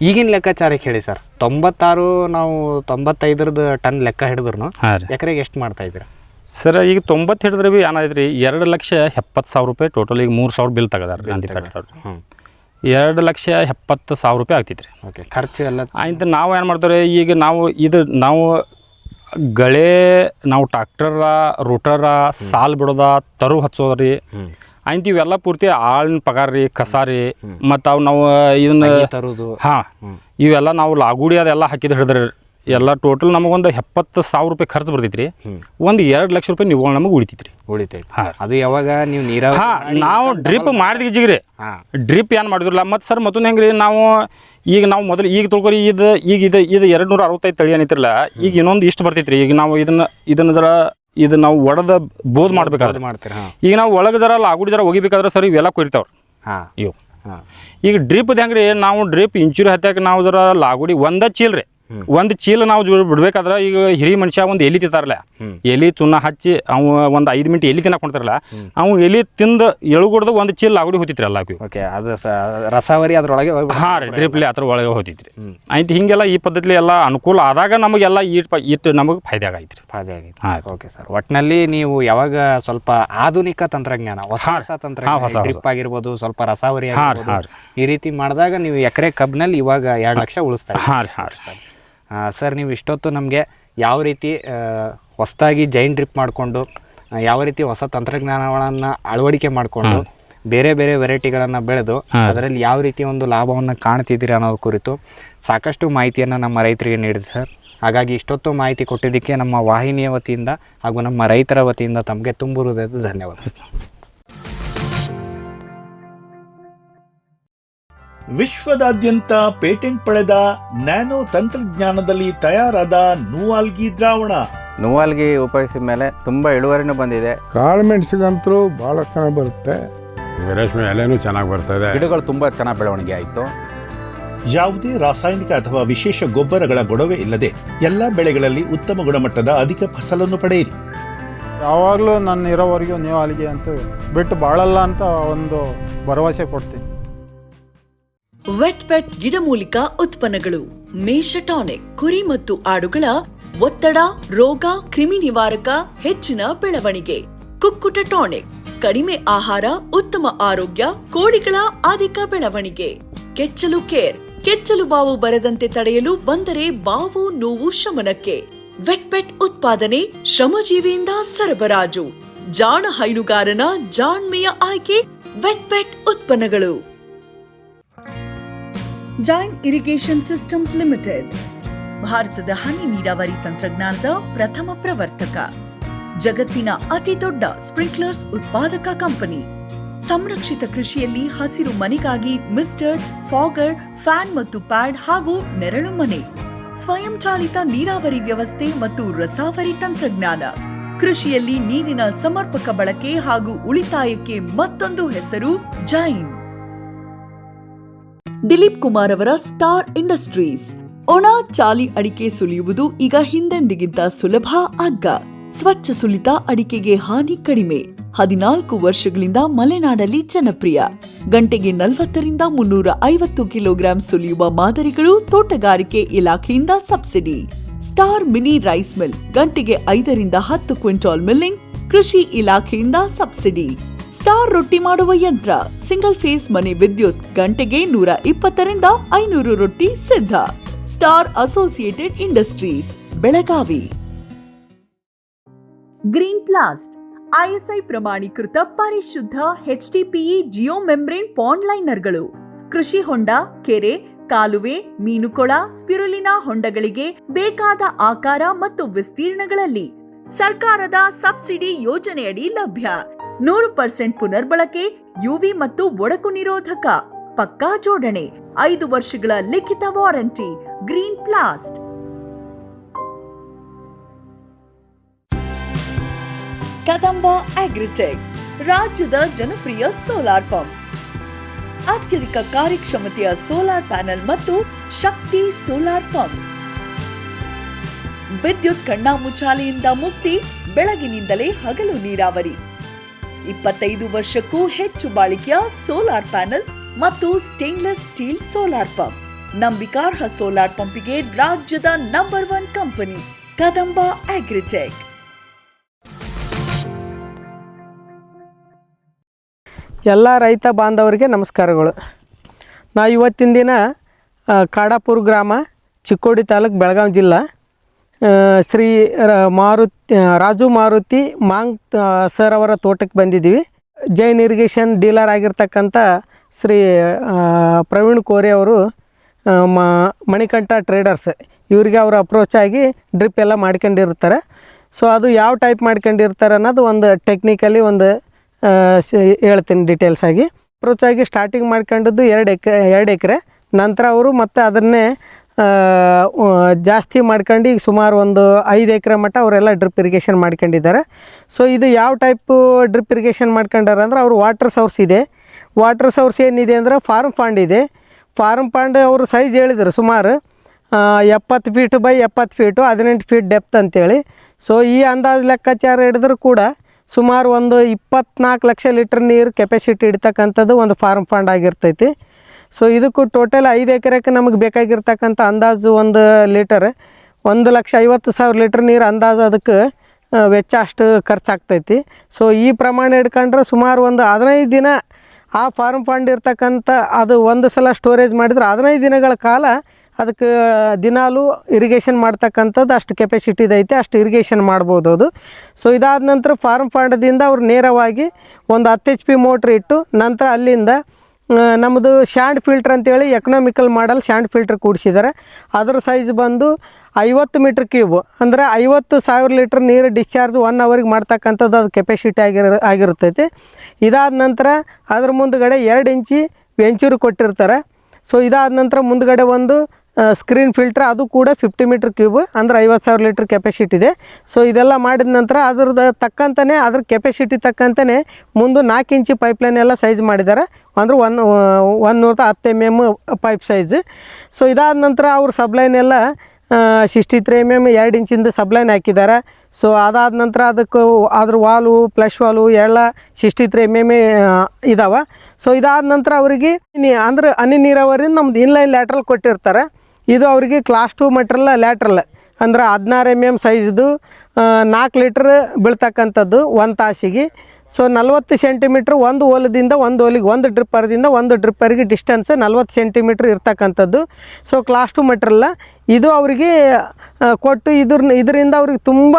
ಈಗಿನ ಲೆಕ್ಕಾಚಾರಕ್ಕೆ ಹೇಳಿ ಸರ್, 96 ನಾವು 95 ಟನ್ ಲೆಕ್ಕ ಹಿಡಿದ್ರು ಎಕರೆಗೆ ಎಷ್ಟು ಮಾಡ್ತಾ ಇದ್ದೀರಾ ಸರ್? ಈಗ 90 ಹಿಡಿದ್ರೆ ಭೀ ಏನಾಯ್ತು ರೀ, 2,70,000 ರೂಪಾಯಿ ಟೋಟಲ್. ಈಗ 3,000 ಬಿಲ್ ತೆಗದಾರ ಗಾಂಧಿ ಪೇಟೆ. 2,70,000 ರೂಪಾಯಿ ಆಗ್ತೈತೆ ರೀ. ಓಕೆ, ಖರ್ಚು ಎಲ್ಲ ಆಯ್ತು. ನಾವು ಏನು ಮಾಡ್ತಾರೆ ಈಗ ನಾವು ಗಳೆ, ನಾವು ಟ್ರಾಕ್ಟರ, ರೋಟರ, ಸಾಲ್ ಬಿಡೋದ, ತರು ಹಚ್ಚೋದ್ರಿ ಆಯ್ತು. ಇವೆಲ್ಲ ಪೂರ್ತಿ ಆಳಿನ ಪಗಾರ ರೀ, ಕಸ ರೀ, ಮತ್ತು ನಾವು ಇದನ್ನ ತರೋದು. ಹಾಂ ಇವೆಲ್ಲ ನಾವು ಲಾಗುಡಿ ಅದೆಲ್ಲ ಹಾಕಿದ್ದು ಹಿಡಿದ್ರಿ. ಎಲ್ಲ ಟೋಟಲ್ ನಮಗೊಂದು 70,000 ರೂಪಾಯಿ ಖರ್ಚು ಬರ್ತೈತ್ರಿ. ಒಂದು 2 ಲಕ್ಷ ರೂಪಾಯಿ ನಿವ್ವಳ ನಮಗೆ ಉಳಿತೈತ್ರಿ. ಅದು ಯಾವಾಗ ನೀವು ನೀರಾವರಿ? ಹಾಂ ನಾವು ಡ್ರಿಪ್ ಮಾಡಿದ ಜಿಗ್ರಿ. ಡ್ರಿಪ್ ಏನು ಮಾಡಿದ್ರಲ್ಲ. ಮತ್ತು ಸರ್ ಮತ್ತೊಂದು ಹೆಂಗೆ ರೀ, ನಾವು ಮೊದಲು ಈಗ ತೊಳ್ಕೊರಿ ಇದು 265 ತಳಿ ಏನಿತ್ತಿರಲ್ಲ, ಈಗ ಇನ್ನೊಂದು ಇಷ್ಟು ಬರ್ತೈತ್ರಿ. ಈಗ ನಾವು ಇದನ್ನ ಜರ ನಾವು ಒಡೆದ ಬೋದ್ ಮಾಡ್ಬೇಕಾದ್ರೆ ಈಗ ನಾವು ಒಳಗೆ ಜರ ಲಾಗುಡಿ ಜರ ಒಗಿಬೇಕಾದ್ರೆ ಸರ್ ಇವೆಲ್ಲ ಕೊರಿತಾವ್ರಿ. ಇವು ಈಗ ಡ್ರಿಪ್ದು ಹೆಂಗೆ ರೀ, ನಾವು ಡ್ರಿಪ್ ಇಂಚೂರಿ ಹತ್ತಾಕ ನಾವು ಜರ ಲಾಗುಡಿ ಒಂದು ಚೀಲ ನಾವು ಬಿಡ್ಬೇಕಾದ್ರೆ ಈಗ ಹಿರಿ ಮನುಷ್ಯ ಒಂದು ಎಲಿ ತಿಂತಾರಲ್ಲ, ಎಲಿ ಚುನ್ನ ಹಚ್ಚಿ ಅವು ಒಂದು 5 ಮಿನಿಟ್ ಎಲಿ ತಿನ್ನಕೊಂತಾರಲ್ಲ, ಅವು ಎಲಿ ತಿಂದು ಎಳುಗುಡ್ದು ಒಂದು ಚೀಲ ಲಾಗುಡಿ ಹೋತಿತ್ರಿ ಎಲ್ಲ. ಅದು ರಸಾವರಿ ಅದ್ರೊಳಗೆ. ಹಾಂ ರೀ, ಡ್ರಿಪ್ಲಿ ಅದ್ರ ಒಳಗೆ ಹೋತಿತ್ರಿ. ಆಯ್ತು. ಹಿಂಗೆಲ್ಲ ಈ ಪದ್ಧತಿ ಎಲ್ಲ ಅನುಕೂಲ ಆದಾಗ ನಮಗೆಲ್ಲ ಇಟ್ಟು ನಮಗೆ ಫಾಯ್ದೆ ಆಗೈತ್ರಿ. ಓಕೆ ಸರ್, ಒಟ್ಟಿನಲ್ಲಿ ನೀವು ಯಾವಾಗ ಸ್ವಲ್ಪ ಆಧುನಿಕ ತಂತ್ರಜ್ಞಾನ, ಹೊಸ ತಂತ್ರಜ್ಞಾನ, ಡ್ರಿಪ್ ಆಗಿರ್ಬೋದು, ಸ್ವಲ್ಪ ರಸಾವರಿ ಆಗಿರ್ಬೋದು, ಈ ರೀತಿ ಮಾಡಿದಾಗ ನೀವು ಎಕರೆ ಕಬ್ಬಿನಲ್ಲಿ ಇವಾಗ 2 ಲಕ್ಷ ಉಳಿಸ್ತಾ ಇದ್ದೀರಿ. ಸರ್ ನೀವು ಇಷ್ಟೊತ್ತು ನಮಗೆ ಯಾವ ರೀತಿ ಹೊಸದಾಗಿ ಜೈನ್ ಡ್ರಿಪ್ ಮಾಡಿಕೊಂಡು ಯಾವ ರೀತಿ ಹೊಸ ತಂತ್ರಜ್ಞಾನಗಳನ್ನು ಅಳವಡಿಕೆ ಮಾಡಿಕೊಂಡು ಬೇರೆ ಬೇರೆ ವೆರೈಟಿಗಳನ್ನು ಬೆಳೆದು ಅದರಲ್ಲಿ ಯಾವ ರೀತಿ ಒಂದು ಲಾಭವನ್ನು ಕಾಣ್ತಿದ್ದೀರಿ ಅನ್ನೋದು ಕುರಿತು ಸಾಕಷ್ಟು ಮಾಹಿತಿಯನ್ನು ನಮ್ಮ ರೈತರಿಗೆ ನೀಡಿದೆ ಸರ್. ಹಾಗಾಗಿ ಇಷ್ಟೊತ್ತು ಮಾಹಿತಿ ಕೊಟ್ಟಿದ್ದಕ್ಕೆ ನಮ್ಮ ವಾಹಿನಿಯ ವತಿಯಿಂದ ಹಾಗೂ ನಮ್ಮ ರೈತರ ವತಿಯಿಂದ ತಮಗೆ ತುಂಬ ಹೃದಯದ ಧನ್ಯವಾದ. ವಿಶ್ವದಾದ್ಯಂತ ಪೇಟೆಂಟ್ ಪಡೆದ ನ್ಯಾನೋ ತಂತ್ರಜ್ಞಾನದಲ್ಲಿ ತಯಾರಾದ ನೂವಾಲ್ಗಿ ದ್ರಾವಣ. ನೂವಾಲ್ಗಿ ಉಪಯೋಗಿಸಿದ ಮೇಲೆ ತುಂಬಾ ಇಳುವರಿನೂ ಬಂದಿದೆ. ಕಾಳು ಮೆಣಸಿಗಂತೂ ಬಹಳ ಚೆನ್ನಾಗಿ ಬರುತ್ತೆ. ರೇಷ್ಮೆ ಎಲೆನೂ ಚೆನ್ನಾಗಿ ಬರ್ತದೆ. ಗಿಡಗಳು ತುಂಬಾ ಚೆನ್ನಾಗಿ ಬೆಳವಣಿಗೆ ಆಯಿತು. ಯಾವುದೇ ರಾಸಾಯನಿಕ ಅಥವಾ ವಿಶೇಷ ಗೊಬ್ಬರಗಳ ಗೊಡವೆ ಇಲ್ಲದೆ ಎಲ್ಲ ಬೆಳೆಗಳಲ್ಲಿ ಉತ್ತಮ ಗುಣಮಟ್ಟದ ಅಧಿಕ ಫಸಲನ್ನು ಪಡೆಯಿರಿ. ಯಾವಾಗಲೂ ನನ್ನ ಇರೋವರೆಗೂ ನೂವಾಲ್ಗಿ ಅಂತೂ ಬಿಟ್ಟು ಬಾಳಲ್ಲ ಅಂತ ಒಂದು ಭರವಸೆ ಕೊಡ್ತೀನಿ. ವೆಟ್ ಗಿಡಮೂಲಿಕಾ ಉತ್ಪನ್ನಗಳು. ಮೇಷ ಟಾನಿಕ್, ಕುರಿ ಮತ್ತು ಆಡುಗಳ ಒತ್ತಡ, ರೋಗ, ಕ್ರಿಮಿ ನಿವಾರಕ, ಹೆಚ್ಚಿನ ಬೆಳವಣಿಗೆ. ಕುಕ್ಕುಟ ಟಾನಿಕ್, ಕಡಿಮೆ ಆಹಾರ, ಉತ್ತಮ ಆರೋಗ್ಯ, ಕೋಳಿಗಳ ಅಧಿಕ ಬೆಳವಣಿಗೆ. ಕೆಚ್ಚಲು ಕೇರ್, ಕೆಚ್ಚಲು ಬಾವು ಬರದಂತೆ ತಡೆಯಲು, ಬಂದರೆ ಬಾವು ನೋವು ಶಮನಕ್ಕೆ. ವೆಟ್ ಉತ್ಪಾದನೆ, ಶ್ರಮಜೀವಿಯಿಂದ ಸರಬರಾಜು. ಜಾಣ ಹೈನುಗಾರನ ಜಾಣ್ಮೆಯ ಆಯ್ಕೆ ವೆಟ್ ಉತ್ಪನ್ನಗಳು. ಜೈನ್ ಇರಿಗೇಷನ್ ಸಿಸ್ಟಮ್ಸ್ ಲಿಮಿಟೆಡ್ ಭಾರತದ ಹನಿ ನೀರಾವರಿ ತಂತ್ರಜ್ಞಾನದ ಪ್ರಥಮ ಪ್ರವರ್ತಕ, ಜಗತ್ತಿನ ಅತಿ ದೊಡ್ಡ ಸ್ಪ್ರಿಂಕ್ಲರ್ಸ್ ಉತ್ಪಾದಕ ಕಂಪನಿ. ಸಂರಕ್ಷಿತ ಕೃಷಿಯಲ್ಲಿ ಹಸಿರು ಮನೆಗಾಗಿ ಮಿಸ್ಟರ್, ಫಾಗರ್, ಫ್ಯಾನ್ ಮತ್ತು ಪ್ಯಾಡ್ ಹಾಗೂ ನೆರಳು ಮನೆ, ಸ್ವಯಂ ಚಾಲಿತ ನೀರಾವರಿ ವ್ಯವಸ್ಥೆ ಮತ್ತು ರಸಾವರಿ ತಂತ್ರಜ್ಞಾನ, ಕೃಷಿಯಲ್ಲಿ ನೀರಿನ ಸಮರ್ಪಕ ಬಳಕೆ ಹಾಗೂ ಉಳಿತಾಯಕ್ಕೆ ಮತ್ತೊಂದು ಹೆಸರು ಜೈನ್. ದಿಲೀಪ್ ಕುಮಾರ್ ಅವರ ಸ್ಟಾರ್ ಇಂಡಸ್ಟ್ರೀಸ್. ಒಣ ಚಾಲಿ ಅಡಿಕೆ ಸುಲಿಯುವುದು ಈಗ ಹಿಂದೆಂದಿಗಿಂತ ಸುಲಭ ಅಗ್ಗ. ಸ್ವಚ್ಛ ಸುಲಿತ ಅಡಿಕೆಗೆ ಹಾನಿ ಕಡಿಮೆ. 14 ವರ್ಷಗಳಿಂದ ಮಲೆನಾಡಲ್ಲಿ ಜನಪ್ರಿಯ. ಗಂಟೆಗೆ 40ರಿಂದ 350 ಕಿಲೋಗ್ರಾಂ ಸುಲಿಯುವ ಮಾದರಿಗಳು ತೋಟಗಾರಿಕೆ ಇಲಾಖೆಯಿಂದ subsidy. Star mini rice mill ಗಂಟೆಗೆ 5ರಿಂದ 10 ಕ್ವಿಂಟಾಲ್ ಮಿಲ್ಲಿಂಗ್ ಕೃಷಿ ಇಲಾಖೆಯಿಂದ ಸಬ್ಸಿಡಿ. ಸ್ಟಾರ್ ರೊಟ್ಟಿ ಮಾಡುವ ಯಂತ್ರ ಸಿಂಗಲ್ ಫೇಸ್ ಮನೆ ವಿದ್ಯುತ್ ಗಂಟೆಗೆ 120ರಿಂದ 500 ರೊಟ್ಟಿ ಸಿದ್ಧ. ಸ್ಟಾರ್ ಅಸೋಸಿಯೇಟೆಡ್ ಇಂಡಸ್ಟ್ರೀಸ್ ಬೆಳಗಾವಿ. ಗ್ರೀನ್ ಪ್ಲಾಸ್ಟ್ ISI ಪ್ರಮಾಣೀಕೃತ ಪರಿಶುದ್ಧ HDPE ಜಿಯೋ ಮೆಂಬ್ರೇನ್ ಪಾಂಡ್ ಲೈನರ್ಗಳು. ಕೃಷಿ ಹೊಂಡ, ಕೆರೆ, ಕಾಲುವೆ, ಮೀನುಕೊಳ, ಸ್ಪಿರುಲಿನಾ ಹೊಂಡಗಳಿಗೆ ಬೇಕಾದ ಆಕಾರ ಮತ್ತು ವಿಸ್ತೀರ್ಣಗಳಲ್ಲಿ ಸರ್ಕಾರದ ಸಬ್ಸಿಡಿ ಯೋಜನೆಯಡಿ ಲಭ್ಯ. 100% ಪುನರ್ಬಳಕೆ, UV ಮತ್ತು ಒಡಕು ನಿರೋಧಕ, ಪಕ್ಕಾ ಜೋಡಣೆ, 5 ವರ್ಷಗಳ ಲಿಖಿತ ವಾರಂಟಿ. ಗ್ರೀನ್ ಪ್ಲಾಸ್ಟ್. ಕದಂಬ ಅಗ್ರಿಟೆಕ್ ರಾಜ್ಯದ ಜನಪ್ರಿಯ ಸೋಲಾರ್ ಪಂಪ್. ಅತ್ಯಧಿಕ ಕಾರ್ಯಕ್ಷಮತೆಯ ಸೋಲಾರ್ ಪ್ಯಾನೆಲ್ ಮತ್ತು ಶಕ್ತಿ ಸೋಲಾರ್ ಪಂಪ್. ವಿದ್ಯುತ್ ಕಣ್ಣಾಮುಚ್ಚಾಲೆಯಿಂದ ಮುಕ್ತಿ, ಬೆಳಗಿನಿಂದಲೇ ಹಗಲು ನೀರಾವರಿ. 25 ವರ್ಷಕ್ಕೂ ಹೆಚ್ಚು ಬಾಳಿಕೆಯ ಸೋಲಾರ್ ಪ್ಯಾನೆಲ್ ಮತ್ತು ಸ್ಟೇನ್ಲೆಸ್ ಸ್ಟೀಲ್ ಸೋಲಾರ್ ಪಂಪ್. ನಂಬಿಕಾರ್ಹ ಸೋಲಾರ್ ಪಂಪಿಗೆ ರಾಜ್ಯದ ನಂಬರ್ 1 ಕಂಪನಿ ಕದಂಬ ಅಗ್ರಿಟೆಕ್. ಎಲ್ಲ ರೈತ ಬಾಂಧವರಿಗೆ ನಮಸ್ಕಾರಗಳು. ನಾವು ಇವತ್ತಿನ ದಿನ ಕಾಡಾಪುರ ಗ್ರಾಮ, ಚಿಕ್ಕೋಡಿ ತಾಲೂಕು, ಬೆಳಗಾವಿ ಜಿಲ್ಲಾ, ಶ್ರೀ ರಾಜು ಮಾರುತಿ ಮಾಂಗ್ ಸರ್ ಅವರ ತೋಟಕ್ಕೆ ಬಂದಿದ್ದೀವಿ. ಜೈನ್ ಇರಿಗೇಷನ್ ಡೀಲರ್ ಆಗಿರ್ತಕ್ಕಂಥ ಶ್ರೀ ಪ್ರವೀಣ್ ಕೋರೆ ಅವರು ಮಣಿಕಂಠ ಟ್ರೇಡರ್ಸ್ ಇವರಿಗೆ ಅವರು ಅಪ್ರೋಚ್ ಆಗಿ ಡ್ರಿಪ್ ಎಲ್ಲ ಮಾಡ್ಕೊಂಡಿರ್ತಾರೆ. ಸೊ ಅದು ಯಾವ ಟೈಪ್ ಮಾಡ್ಕೊಂಡಿರ್ತಾರೆ ಅನ್ನೋದು ಒಂದು ಟೆಕ್ನಿಕಲಿ ಒಂದು ಹೇಳ್ತೀನಿ ಡೀಟೇಲ್ಸ್ ಆಗಿ. ಅಪ್ರೋಚ್ ಆಗಿ ಸ್ಟಾರ್ಟಿಂಗ್ ಮಾಡ್ಕೊಂಡಿದ್ದು 2 ಎಕರೆ. ನಂತರ ಅವರು ಮತ್ತೆ ಅದನ್ನೇ ಜಾಸ್ತಿ ಮಾಡ್ಕೊಂಡು ಈಗ ಸುಮಾರು ಒಂದು 5 ಎಕರೆ ಮಟ್ಟ ಅವರೆಲ್ಲ ಡ್ರಿಪ್ ಇರಿಗೇಷನ್ ಮಾಡ್ಕೊಂಡಿದ್ದಾರೆ. ಸೊ ಇದು ಯಾವ ಟೈಪು ಡ್ರಿಪ್ ಇರಿಗೇಷನ್ ಮಾಡ್ಕೊಂಡಾರ ಅಂದ್ರೆ ಅವರು ವಾಟರ್ ಸೋರ್ಸ್ ಇದೆ. ವಾಟರ್ ಸೋರ್ಸ್ ಏನಿದೆ ಅಂದರೆ ಫಾರ್ಮ್ ಪಾಂಡ್ ಇದೆ. ಫಾರ್ಮ್ ಪಾಂಡ್ ಅವರು ಸೈಜ್ ಹೇಳಿದರು ಸುಮಾರು 70 feet by 70 feet, 18 feet depth ಅಂತೇಳಿ. ಸೊ ಈ ಅಂದಾಜು ಲೆಕ್ಕಾಚಾರ ಹಿಡಿದ್ರು ಕೂಡ ಸುಮಾರು ಒಂದು 24 ಲಕ್ಷ ಲೀಟ್ರ್ ನೀರು ಕೆಪಾಸಿಟಿ ಇಡ್ತಕ್ಕಂಥದ್ದು ಒಂದು ಫಾರ್ಮ್ ಪಾಂಡ್ ಆಗಿರ್ತೈತಿ. ಸೊ ಇದಕ್ಕೂ ಟೋಟಲ್ 5 ಎಕರೆಗೆ ನಮಗೆ ಬೇಕಾಗಿರ್ತಕ್ಕಂಥ ಅಂದಾಜು ಒಂದು ಲೀಟರ್ 1,50,000 ಲೀಟ್ರ್ ನೀರು ಅಂದಾಜು ಅದಕ್ಕೆ ವೆಚ್ಚ ಅಷ್ಟು ಖರ್ಚಾಗ್ತೈತಿ. ಸೊ ಈ ಪ್ರಮಾಣ ಹಿಡ್ಕೊಂಡ್ರೆ ಸುಮಾರು ಒಂದು 15 ದಿನ ಆ ಫಾರ್ಮ್ ಪಾಂಡ್ ಇರ್ತಕ್ಕಂಥ ಅದು ಒಂದು ಸಲ ಸ್ಟೋರೇಜ್ ಮಾಡಿದ್ರೆ 15 ದಿನಗಳ ಕಾಲ ಅದಕ್ಕೆ ದಿನಾಲೂ ಇರಿಗೇಷನ್ ಮಾಡ್ತಕ್ಕಂಥದ್ದು ಅಷ್ಟು ಕೆಪಾಸಿಟಿದು ಐತೆ, ಅಷ್ಟು ಇರಿಗೇಷನ್ ಮಾಡ್ಬೋದು ಅದು. ಸೊ ಇದಾದ ನಂತರ ಫಾರ್ಮ್ ಪಾಂಡದಿಂದ ಅವ್ರು ನೇರವಾಗಿ ಒಂದು 10 HP ಮೋಟ್ರ್ ಇಟ್ಟು ನಂತರ ಅಲ್ಲಿಂದ ನಮ್ಮದು ಶಾಂಡ್ ಫಿಲ್ಟ್ರ್ ಅಂತೇಳಿ ಎಕನಾಮಿಕಲ್ ಮಾಡಲ್ ಶಾಂಡ್ ಫಿಲ್ಟ್ರ್ ಕೂಡಿಸಿದ್ದಾರೆ. ಅದರ ಸೈಜ್ ಬಂದು 50 ಮೀಟ್ರ್ ಕ್ಯೂಬ್, ಅಂದರೆ 50,000 ಲೀಟ್ರ್ ನೀರು ಡಿಸ್ಚಾರ್ಜ್ 1 ಅವರಿಗೆ ಮಾಡ್ತಕ್ಕಂಥದ್ದು ಅದು ಕೆಪಾಸಿಟಿ ಆಗಿರ್ತೈತಿ. ಇದಾದ ನಂತರ ಅದ್ರ ಮುಂದುಗಡೆ 2 ಇಂಚಿ ವೆಂಚೂರು ಕೊಟ್ಟಿರ್ತಾರೆ. ಸೊ ಇದಾದ ನಂತರ ಮುಂದುಗಡೆ ಒಂದು ಸ್ಕ್ರೀನ್ ಫಿಲ್ಟ್ರ್, ಅದು ಕೂಡ 50 ಮೀಟ್ರ್ ಕ್ಯೂಬ್, ಅಂದರೆ 50,000 ಲೀಟ್ರ್ ಕೆಪಾಸಿಟಿ ಇದೆ. ಸೊ ಇದೆಲ್ಲ ಮಾಡಿದ ನಂತರ ಅದ್ರದ್ದು ತಕ್ಕಂತಲೇ ಅದ್ರ ಕೆಪಾಸಿಟಿ ತಕ್ಕಂತಲೇ ಮುಂದೆ 4 ಇಂಚಿ ಪೈಪ್ಲೈನ್ ಎಲ್ಲ ಸೈಜ್ ಮಾಡಿದ್ದಾರೆ, ಅಂದರೆ 110 mm ಪೈಪ್ ಸೈಜ್. ಸೊ ಇದಾದ ನಂತರ ಅವ್ರು ಸಬ್ಲೈನ್ ಎಲ್ಲ 63 mm 2 ಇಂಚಿಂದ ಸಬ್ಲೈನ್ ಹಾಕಿದ್ದಾರೆ. ಸೊ ಅದಾದ ನಂತರ ಅದಕ್ಕೆ ಅದ್ರ ವಾಲು ಫ್ಲಶ್ ವಾಲು ಎಲ್ಲ 63 mm ಇದಾವೆ. ಸೊ ಇದಾದ ನಂತರ ಅವರಿಗೆ ಅಂದ್ರೆ ಹನಿ ನೀರಾವರಿಯಿಂದ ನಮ್ದು ಇನ್ಲೈನ್ ಲ್ಯಾಟ್ರಲ್ ಕೊಟ್ಟಿರ್ತಾರೆ. ಇದು ಅವರಿಗೆ ಕ್ಲಾಸ್ 2 ಮೆಟ್ರಲ್ ಲ್ಯಾಟ್ರಲ್, ಅಂದ್ರೆ 16 mm ಸೈಜ್ದು 4 ಲೀಟ್ರ್ ಬೀಳ್ತಕ್ಕಂಥದ್ದು 1 ತಾಸಿಗೆ. ಸೊ 40 ಸೆಂಟಿಮೀಟ್ರ್ ಒಂದು ಓಲದಿಂದ ಒಂದು ಓಲಿಗೆ, ಒಂದು ಡ್ರಿಪ್ಪರ್ದಿಂದ ಒಂದು ಡ್ರಿಪ್ಪರಿಗೆ ಡಿಸ್ಟೆನ್ಸ್ 40 ಸೆಂಟಿಮೀಟ್ರ್ ಇರ್ತಕ್ಕಂಥದ್ದು. ಸೊ ಕ್ಲಾಸ್ 2 ಮೆಟ್ರಲ್ಲ ಇದು ಅವರಿಗೆ ಕೊಟ್ಟು ಇದರಿಂದ ಅವ್ರಿಗೆ ತುಂಬ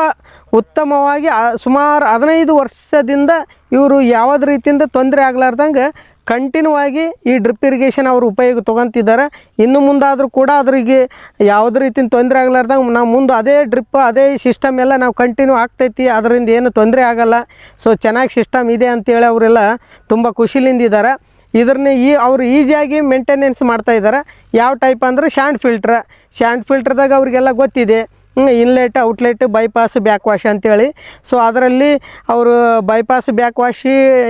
ಉತ್ತಮವಾಗಿ ಸುಮಾರು 15 ವರ್ಷದಿಂದ ಇವರು ಯಾವುದೇ ರೀತಿಯಿಂದ ತೊಂದರೆ ಆಗಲಾರ್ದಂಗೆ ಕಂಟಿನ್ಯೂ ಆಗಿ ಈ ಡ್ರಿಪ್ ಇರಿಗೇಷನ್ ಅವರು ಉಪಯೋಗ ತೊಗೊತಿದ್ದಾರೆ. ಇನ್ನು ಮುಂದಾದರೂ ಕೂಡ ಅದರಿಗೆ ಯಾವುದೇ ರೀತಿಯ ತೊಂದರೆ ಆಗಲಾರ್ದಂಗೆ ನಾವು ಮುಂದೆ ಅದೇ ಡ್ರಿಪ್ ಅದೇ ಸಿಸ್ಟಮ್ ಎಲ್ಲ ನಾವು ಕಂಟಿನ್ಯೂ ಆಗ್ತೈತಿ, ಅದರಿಂದ ಏನು ತೊಂದರೆ ಆಗಲ್ಲ. ಸೊ ಚೆನ್ನಾಗಿ ಸಿಸ್ಟಮ್ ಇದೆ ಅಂತೇಳಿ ಅವರೆಲ್ಲ ತುಂಬ ಖುಷಿಲಿಂದಿದ್ದಾರೆ. ಇದನ್ನ ಅವರು ಈಸಿಯಾಗಿ ಮೇಂಟೆನೆನ್ಸ್ ಮಾಡ್ತಾಯಿದ್ದಾರೆ. ಯಾವ ಟೈಪ್ ಅಂದರೆ ಶಾಂಡ್ ಫಿಲ್ಟ್ರ್. ಶಾಂಡ್ ಫಿಲ್ಟ್ರದಾಗ ಅವರಿಗೆಲ್ಲ ಗೊತ್ತಿದೆ inlet outlet bypass back wash ಅಂತೇಳಿ. ಸೊ ಅದರಲ್ಲಿ ಅವರು ಬೈಪಾಸ್ ಬ್ಯಾಕ್ ವಾಶ್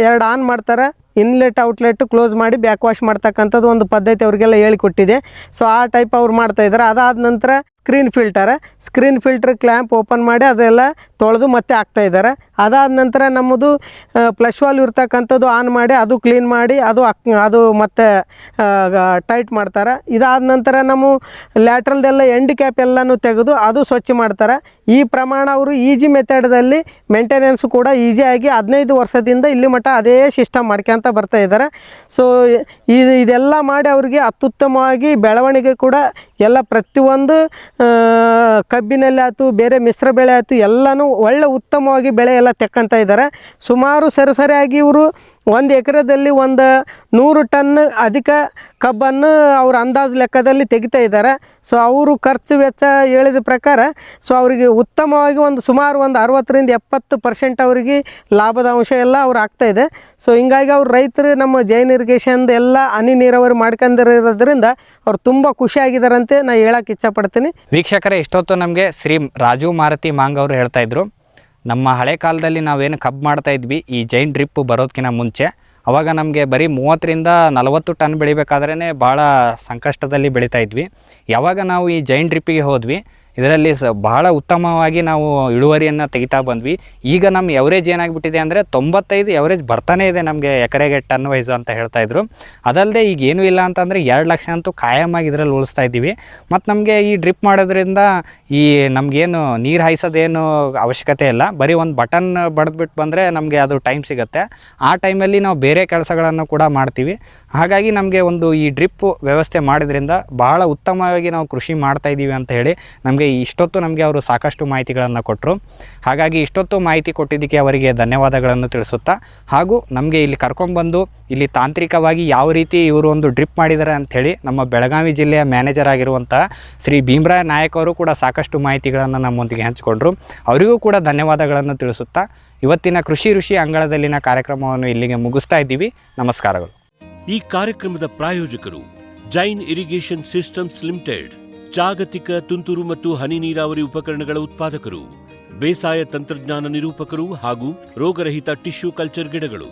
2 ಆನ್ ಮಾಡ್ತಾರೆ, ಇನ್ಲೆಟ್ ಔಟ್ಲೆಟ್ ಕ್ಲೋಸ್ ಮಾಡಿ ಬ್ಯಾಕ್ ವಾಶ್ ಮಾಡ್ತಕ್ಕಂಥದ್ದು ಒಂದು ಪದ್ಧತಿ ಅವ್ರಿಗೆಲ್ಲ ಹೇಳಿಕೊಟ್ಟಿದೆ. ಸೊ ಆ ಟೈಪ್ ಅವ್ರು ಮಾಡ್ತಾಯಿದ್ದಾರೆ. ಅದಾದ ನಂತರ ಸ್ಕ್ರೀನ್ ಫಿಲ್ಟರ್ ಕ್ಲ್ಯಾಂಪ್ ಓಪನ್ ಮಾಡಿ ಅದೆಲ್ಲ ತೊಳೆದು ಮತ್ತೆ ಹಾಕ್ತಾಯಿದ್ದಾರೆ. ಅದಾದ ನಂತರ ನಮ್ಮದು ಫ್ಲಶ್ ವಾಲ್ವ್ ಇರ್ತಕ್ಕಂಥದ್ದು ಆನ್ ಮಾಡಿ ಅದು ಕ್ಲೀನ್ ಮಾಡಿ ಅದು ಮತ್ತೆ ಟೈಟ್ ಮಾಡ್ತಾರೆ. ಇದಾದ ನಂತರ ನಮ್ಮ ಲ್ಯಾಟ್ರಲ್ದೆಲ್ಲ ಎಂಡ್ ಕ್ಯಾಪ್ ಎಲ್ಲನೂ ತೆಗೆದು ಅದು ಸ್ವಚ್ಛ ಮಾಡ್ತಾರೆ. ಈ ಪ್ರಮಾಣ ಅವರು ಈಜಿ ಮೆಥಡಲ್ಲಿ ಮೇಂಟೆನೆನ್ಸ್ ಕೂಡ ಈಸಿಯಾಗಿ 15 ವರ್ಷದಿಂದ ಇಲ್ಲಿ ಮಟ್ಟ ಅದೇ ಸಿಸ್ಟಮ್ ಮಾಡ್ಕೊಂತ ಬರ್ತಾ ಇದ್ದಾರೆ. ಸೊ ಇದೆಲ್ಲ ಮಾಡಿ ಅವರಿಗೆ ಅತ್ಯುತ್ತಮವಾಗಿ ಬೆಳವಣಿಗೆ ಕೂಡ ಎಲ್ಲ ಪ್ರತಿಯೊಂದು ಕಬ್ಬಿನಲ್ಲಿ ಆಯ್ತು, ಬೇರೆ ಮಿಶ್ರ ಬೆಳೆ ಆಯಿತು, ಎಲ್ಲನೂ ಒಳ್ಳೆ ಉತ್ತಮವಾಗಿ ಬೆಳೆ ಎಲ್ಲ ತೆಕ್ಕಂತ ಇದ್ದಾರೆ. ಸುಮಾರು ಸರಿಯಾಗಿ ಇವರು 1 ಎಕರೆದಲ್ಲಿ 100 ಟನ್ ಅಧಿಕ ಕಬ್ಬನ್ನು ಅವ್ರ ಅಂದಾಜು ಲೆಕ್ಕದಲ್ಲಿ ತೆಗಿತಾ ಇದ್ದಾರೆ. ಸೊ ಅವರು ಖರ್ಚು ವೆಚ್ಚ ಹೇಳಿದ ಪ್ರಕಾರ ಸೊ ಅವರಿಗೆ ಉತ್ತಮವಾಗಿ ಸುಮಾರು 60-70% ಅವರಿಗೆ ಲಾಭದ ಅಂಶ ಎಲ್ಲ ಅವ್ರು ಆಗ್ತಾಯಿದೆ. ಸೊ ಹಿಂಗಾಗಿ ಅವ್ರು ರೈತರು ನಮ್ಮ ಜೈನ್ ಇರಿಗೇಷನ್ ಎಲ್ಲ ಹನಿ ನೀರಾವರಿ ಮಾಡ್ಕೊಂಡಿರೋದ್ರಿಂದ ಅವ್ರು ತುಂಬ ಖುಷಿಯಾಗಿದ್ದಾರಂತೆ ನಾನು ಹೇಳಕ್ಕೆ ಇಷ್ಟಪಡ್ತೀನಿ. ವೀಕ್ಷಕರೇ, ಇಷ್ಟೊತ್ತು ನಮಗೆ ಶ್ರೀ ರಾಜು ಮಾರುತಿ ಮಾಂಗ್ ಅವರು ಹೇಳ್ತಾಯಿದ್ರು, ನಮ್ಮ ಹಳೆ ಕಾಲದಲ್ಲಿ ನಾವೇನು ಕಬ್ಬು ಮಾಡ್ತಾಯಿದ್ವಿ ಈ ಜೈನ್ ಡ್ರಿಪ್ಪು ಬರೋದಕ್ಕಿಂತ ಮುಂಚೆ, ಆವಾಗ ನಮಗೆ ಬರೀ 30-40 ಟನ್ ಬೆಳಿಬೇಕಾದ್ರೇ ಭಾಳ ಸಂಕಷ್ಟದಲ್ಲಿ ಬೆಳೀತಾ ಇದ್ವಿ. ಯಾವಾಗ ನಾವು ಈ ಜೈನ್ ಡ್ರಿಪ್ಪಿಗೆ ಹೋದ್ವಿ, ಇದರಲ್ಲಿ ಬಹಳ ಉತ್ತಮವಾಗಿ ನಾವು ಇಳುವರಿಯನ್ನು ತೆಗಿತಾ ಬಂದ್ವಿ. ಈಗ ನಮ್ಮ ಎವರೇಜ್ ಏನಾಗಿಬಿಟ್ಟಿದೆ ಅಂದರೆ 95 ಎವರೇಜ್ ಬರ್ತಾನೇ ಇದೆ ನಮಗೆ ಎಕರೆಗೆ ಟನ್ ವೈಸ್ ಅಂತ ಹೇಳ್ತಾಯಿದ್ರು. ಅದಲ್ಲದೆ ಈಗ ಏನೂ ಇಲ್ಲ ಅಂತಂದರೆ 2 ಲಕ್ಷ ಅಂತೂ ಕಾಯಮಾಗಿ ಇದರಲ್ಲಿ ಉಳಿಸ್ತಾ ಇದ್ದೀವಿ. ಮತ್ತು ನಮಗೆ ಈ ಡ್ರಿಪ್ ಮಾಡೋದ್ರಿಂದ ಈ ನಮಗೇನು ನೀರು ಹಾಯಿಸೋದೇನು ಅವಶ್ಯಕತೆ ಇಲ್ಲ, ಬರೀ ಒಂದು ಬಟನ್ ಬಡ್ದ್ಬಿಟ್ಟು ಬಂದರೆ ನಮಗೆ ಅದು ಟೈಮ್ ಸಿಗುತ್ತೆ. ಆ ಟೈಮಲ್ಲಿ ನಾವು ಬೇರೆ ಕೆಲಸಗಳನ್ನು ಕೂಡ ಮಾಡ್ತೀವಿ. ಹಾಗಾಗಿ ನಮಗೆ ಈ ಡ್ರಿಪ್ ವ್ಯವಸ್ಥೆ ಮಾಡೋದ್ರಿಂದ ಭಾಳ ಉತ್ತಮವಾಗಿ ನಾವು ಕೃಷಿ ಮಾಡ್ತಾಯಿದ್ದೀವಿ ಅಂತ ಹೇಳಿ ಇಷ್ಟೊತ್ತು ನಮಗೆ ಅವರು ಸಾಕಷ್ಟು ಮಾಹಿತಿಗಳನ್ನು ಕೊಟ್ಟರು. ಹಾಗಾಗಿ ಇಷ್ಟೊತ್ತು ಮಾಹಿತಿ ಕೊಟ್ಟಿದ್ದಕ್ಕೆ ಅವರಿಗೆ ಧನ್ಯವಾದಗಳನ್ನು ತಿಳಿಸುತ್ತಾ, ಹಾಗೂ ನಮಗೆ ಇಲ್ಲಿ ಕರ್ಕೊಂಡ್ಬಂದು ಇಲ್ಲಿ ತಾಂತ್ರಿಕವಾಗಿ ಯಾವ ರೀತಿ ಇವರು ಒಂದು ಡ್ರಿಪ್ ಮಾಡಿದ್ದಾರೆ ಅಂಥೇಳಿ ನಮ್ಮ ಬೆಳಗಾವಿ ಜಿಲ್ಲೆಯ ಮ್ಯಾನೇಜರ್ ಆಗಿರುವಂಥ ಶ್ರೀ ಭೀಮರಾಯ ನಾಯಕ್ ಅವರು ಕೂಡ ಸಾಕಷ್ಟು ಮಾಹಿತಿಗಳನ್ನು ನಮ್ಮೊಂದಿಗೆ ಹಂಚಿಕೊಂಡ್ರು. ಅವರಿಗೂ ಕೂಡ ಧನ್ಯವಾದಗಳನ್ನು ತಿಳಿಸುತ್ತಾ ಇವತ್ತಿನ ಕೃಷಿ ಋಷಿ ಅಂಗಳದಲ್ಲಿನ ಕಾರ್ಯಕ್ರಮವನ್ನು ಇಲ್ಲಿಗೆ ಮುಗಿಸ್ತಾ ಇದ್ದೀವಿ. ನಮಸ್ಕಾರಗಳು. ಈ ಕಾರ್ಯಕ್ರಮದ ಪ್ರಾಯೋಜಕರು ಜೈನ್ ಇರಿಗೇಷನ್ ಸಿಸ್ಟಮ್ಸ್ ಲಿಮಿಟೆಡ್, ಜಾಗತಿಕ ತುಂತುರು ಮತ್ತು ಹನಿ ನೀರಾವರಿ ಉಪಕರಣಗಳ ಉತ್ಪಾದಕರು, ಬೇಸಾಯ ತಂತ್ರಜ್ಞಾನ ನಿರೂಪಕರು ಹಾಗೂ ರೋಗರಹಿತ ಟಿಶ್ಯೂ ಕಲ್ಚರ್ ಗಿಡಗಳು.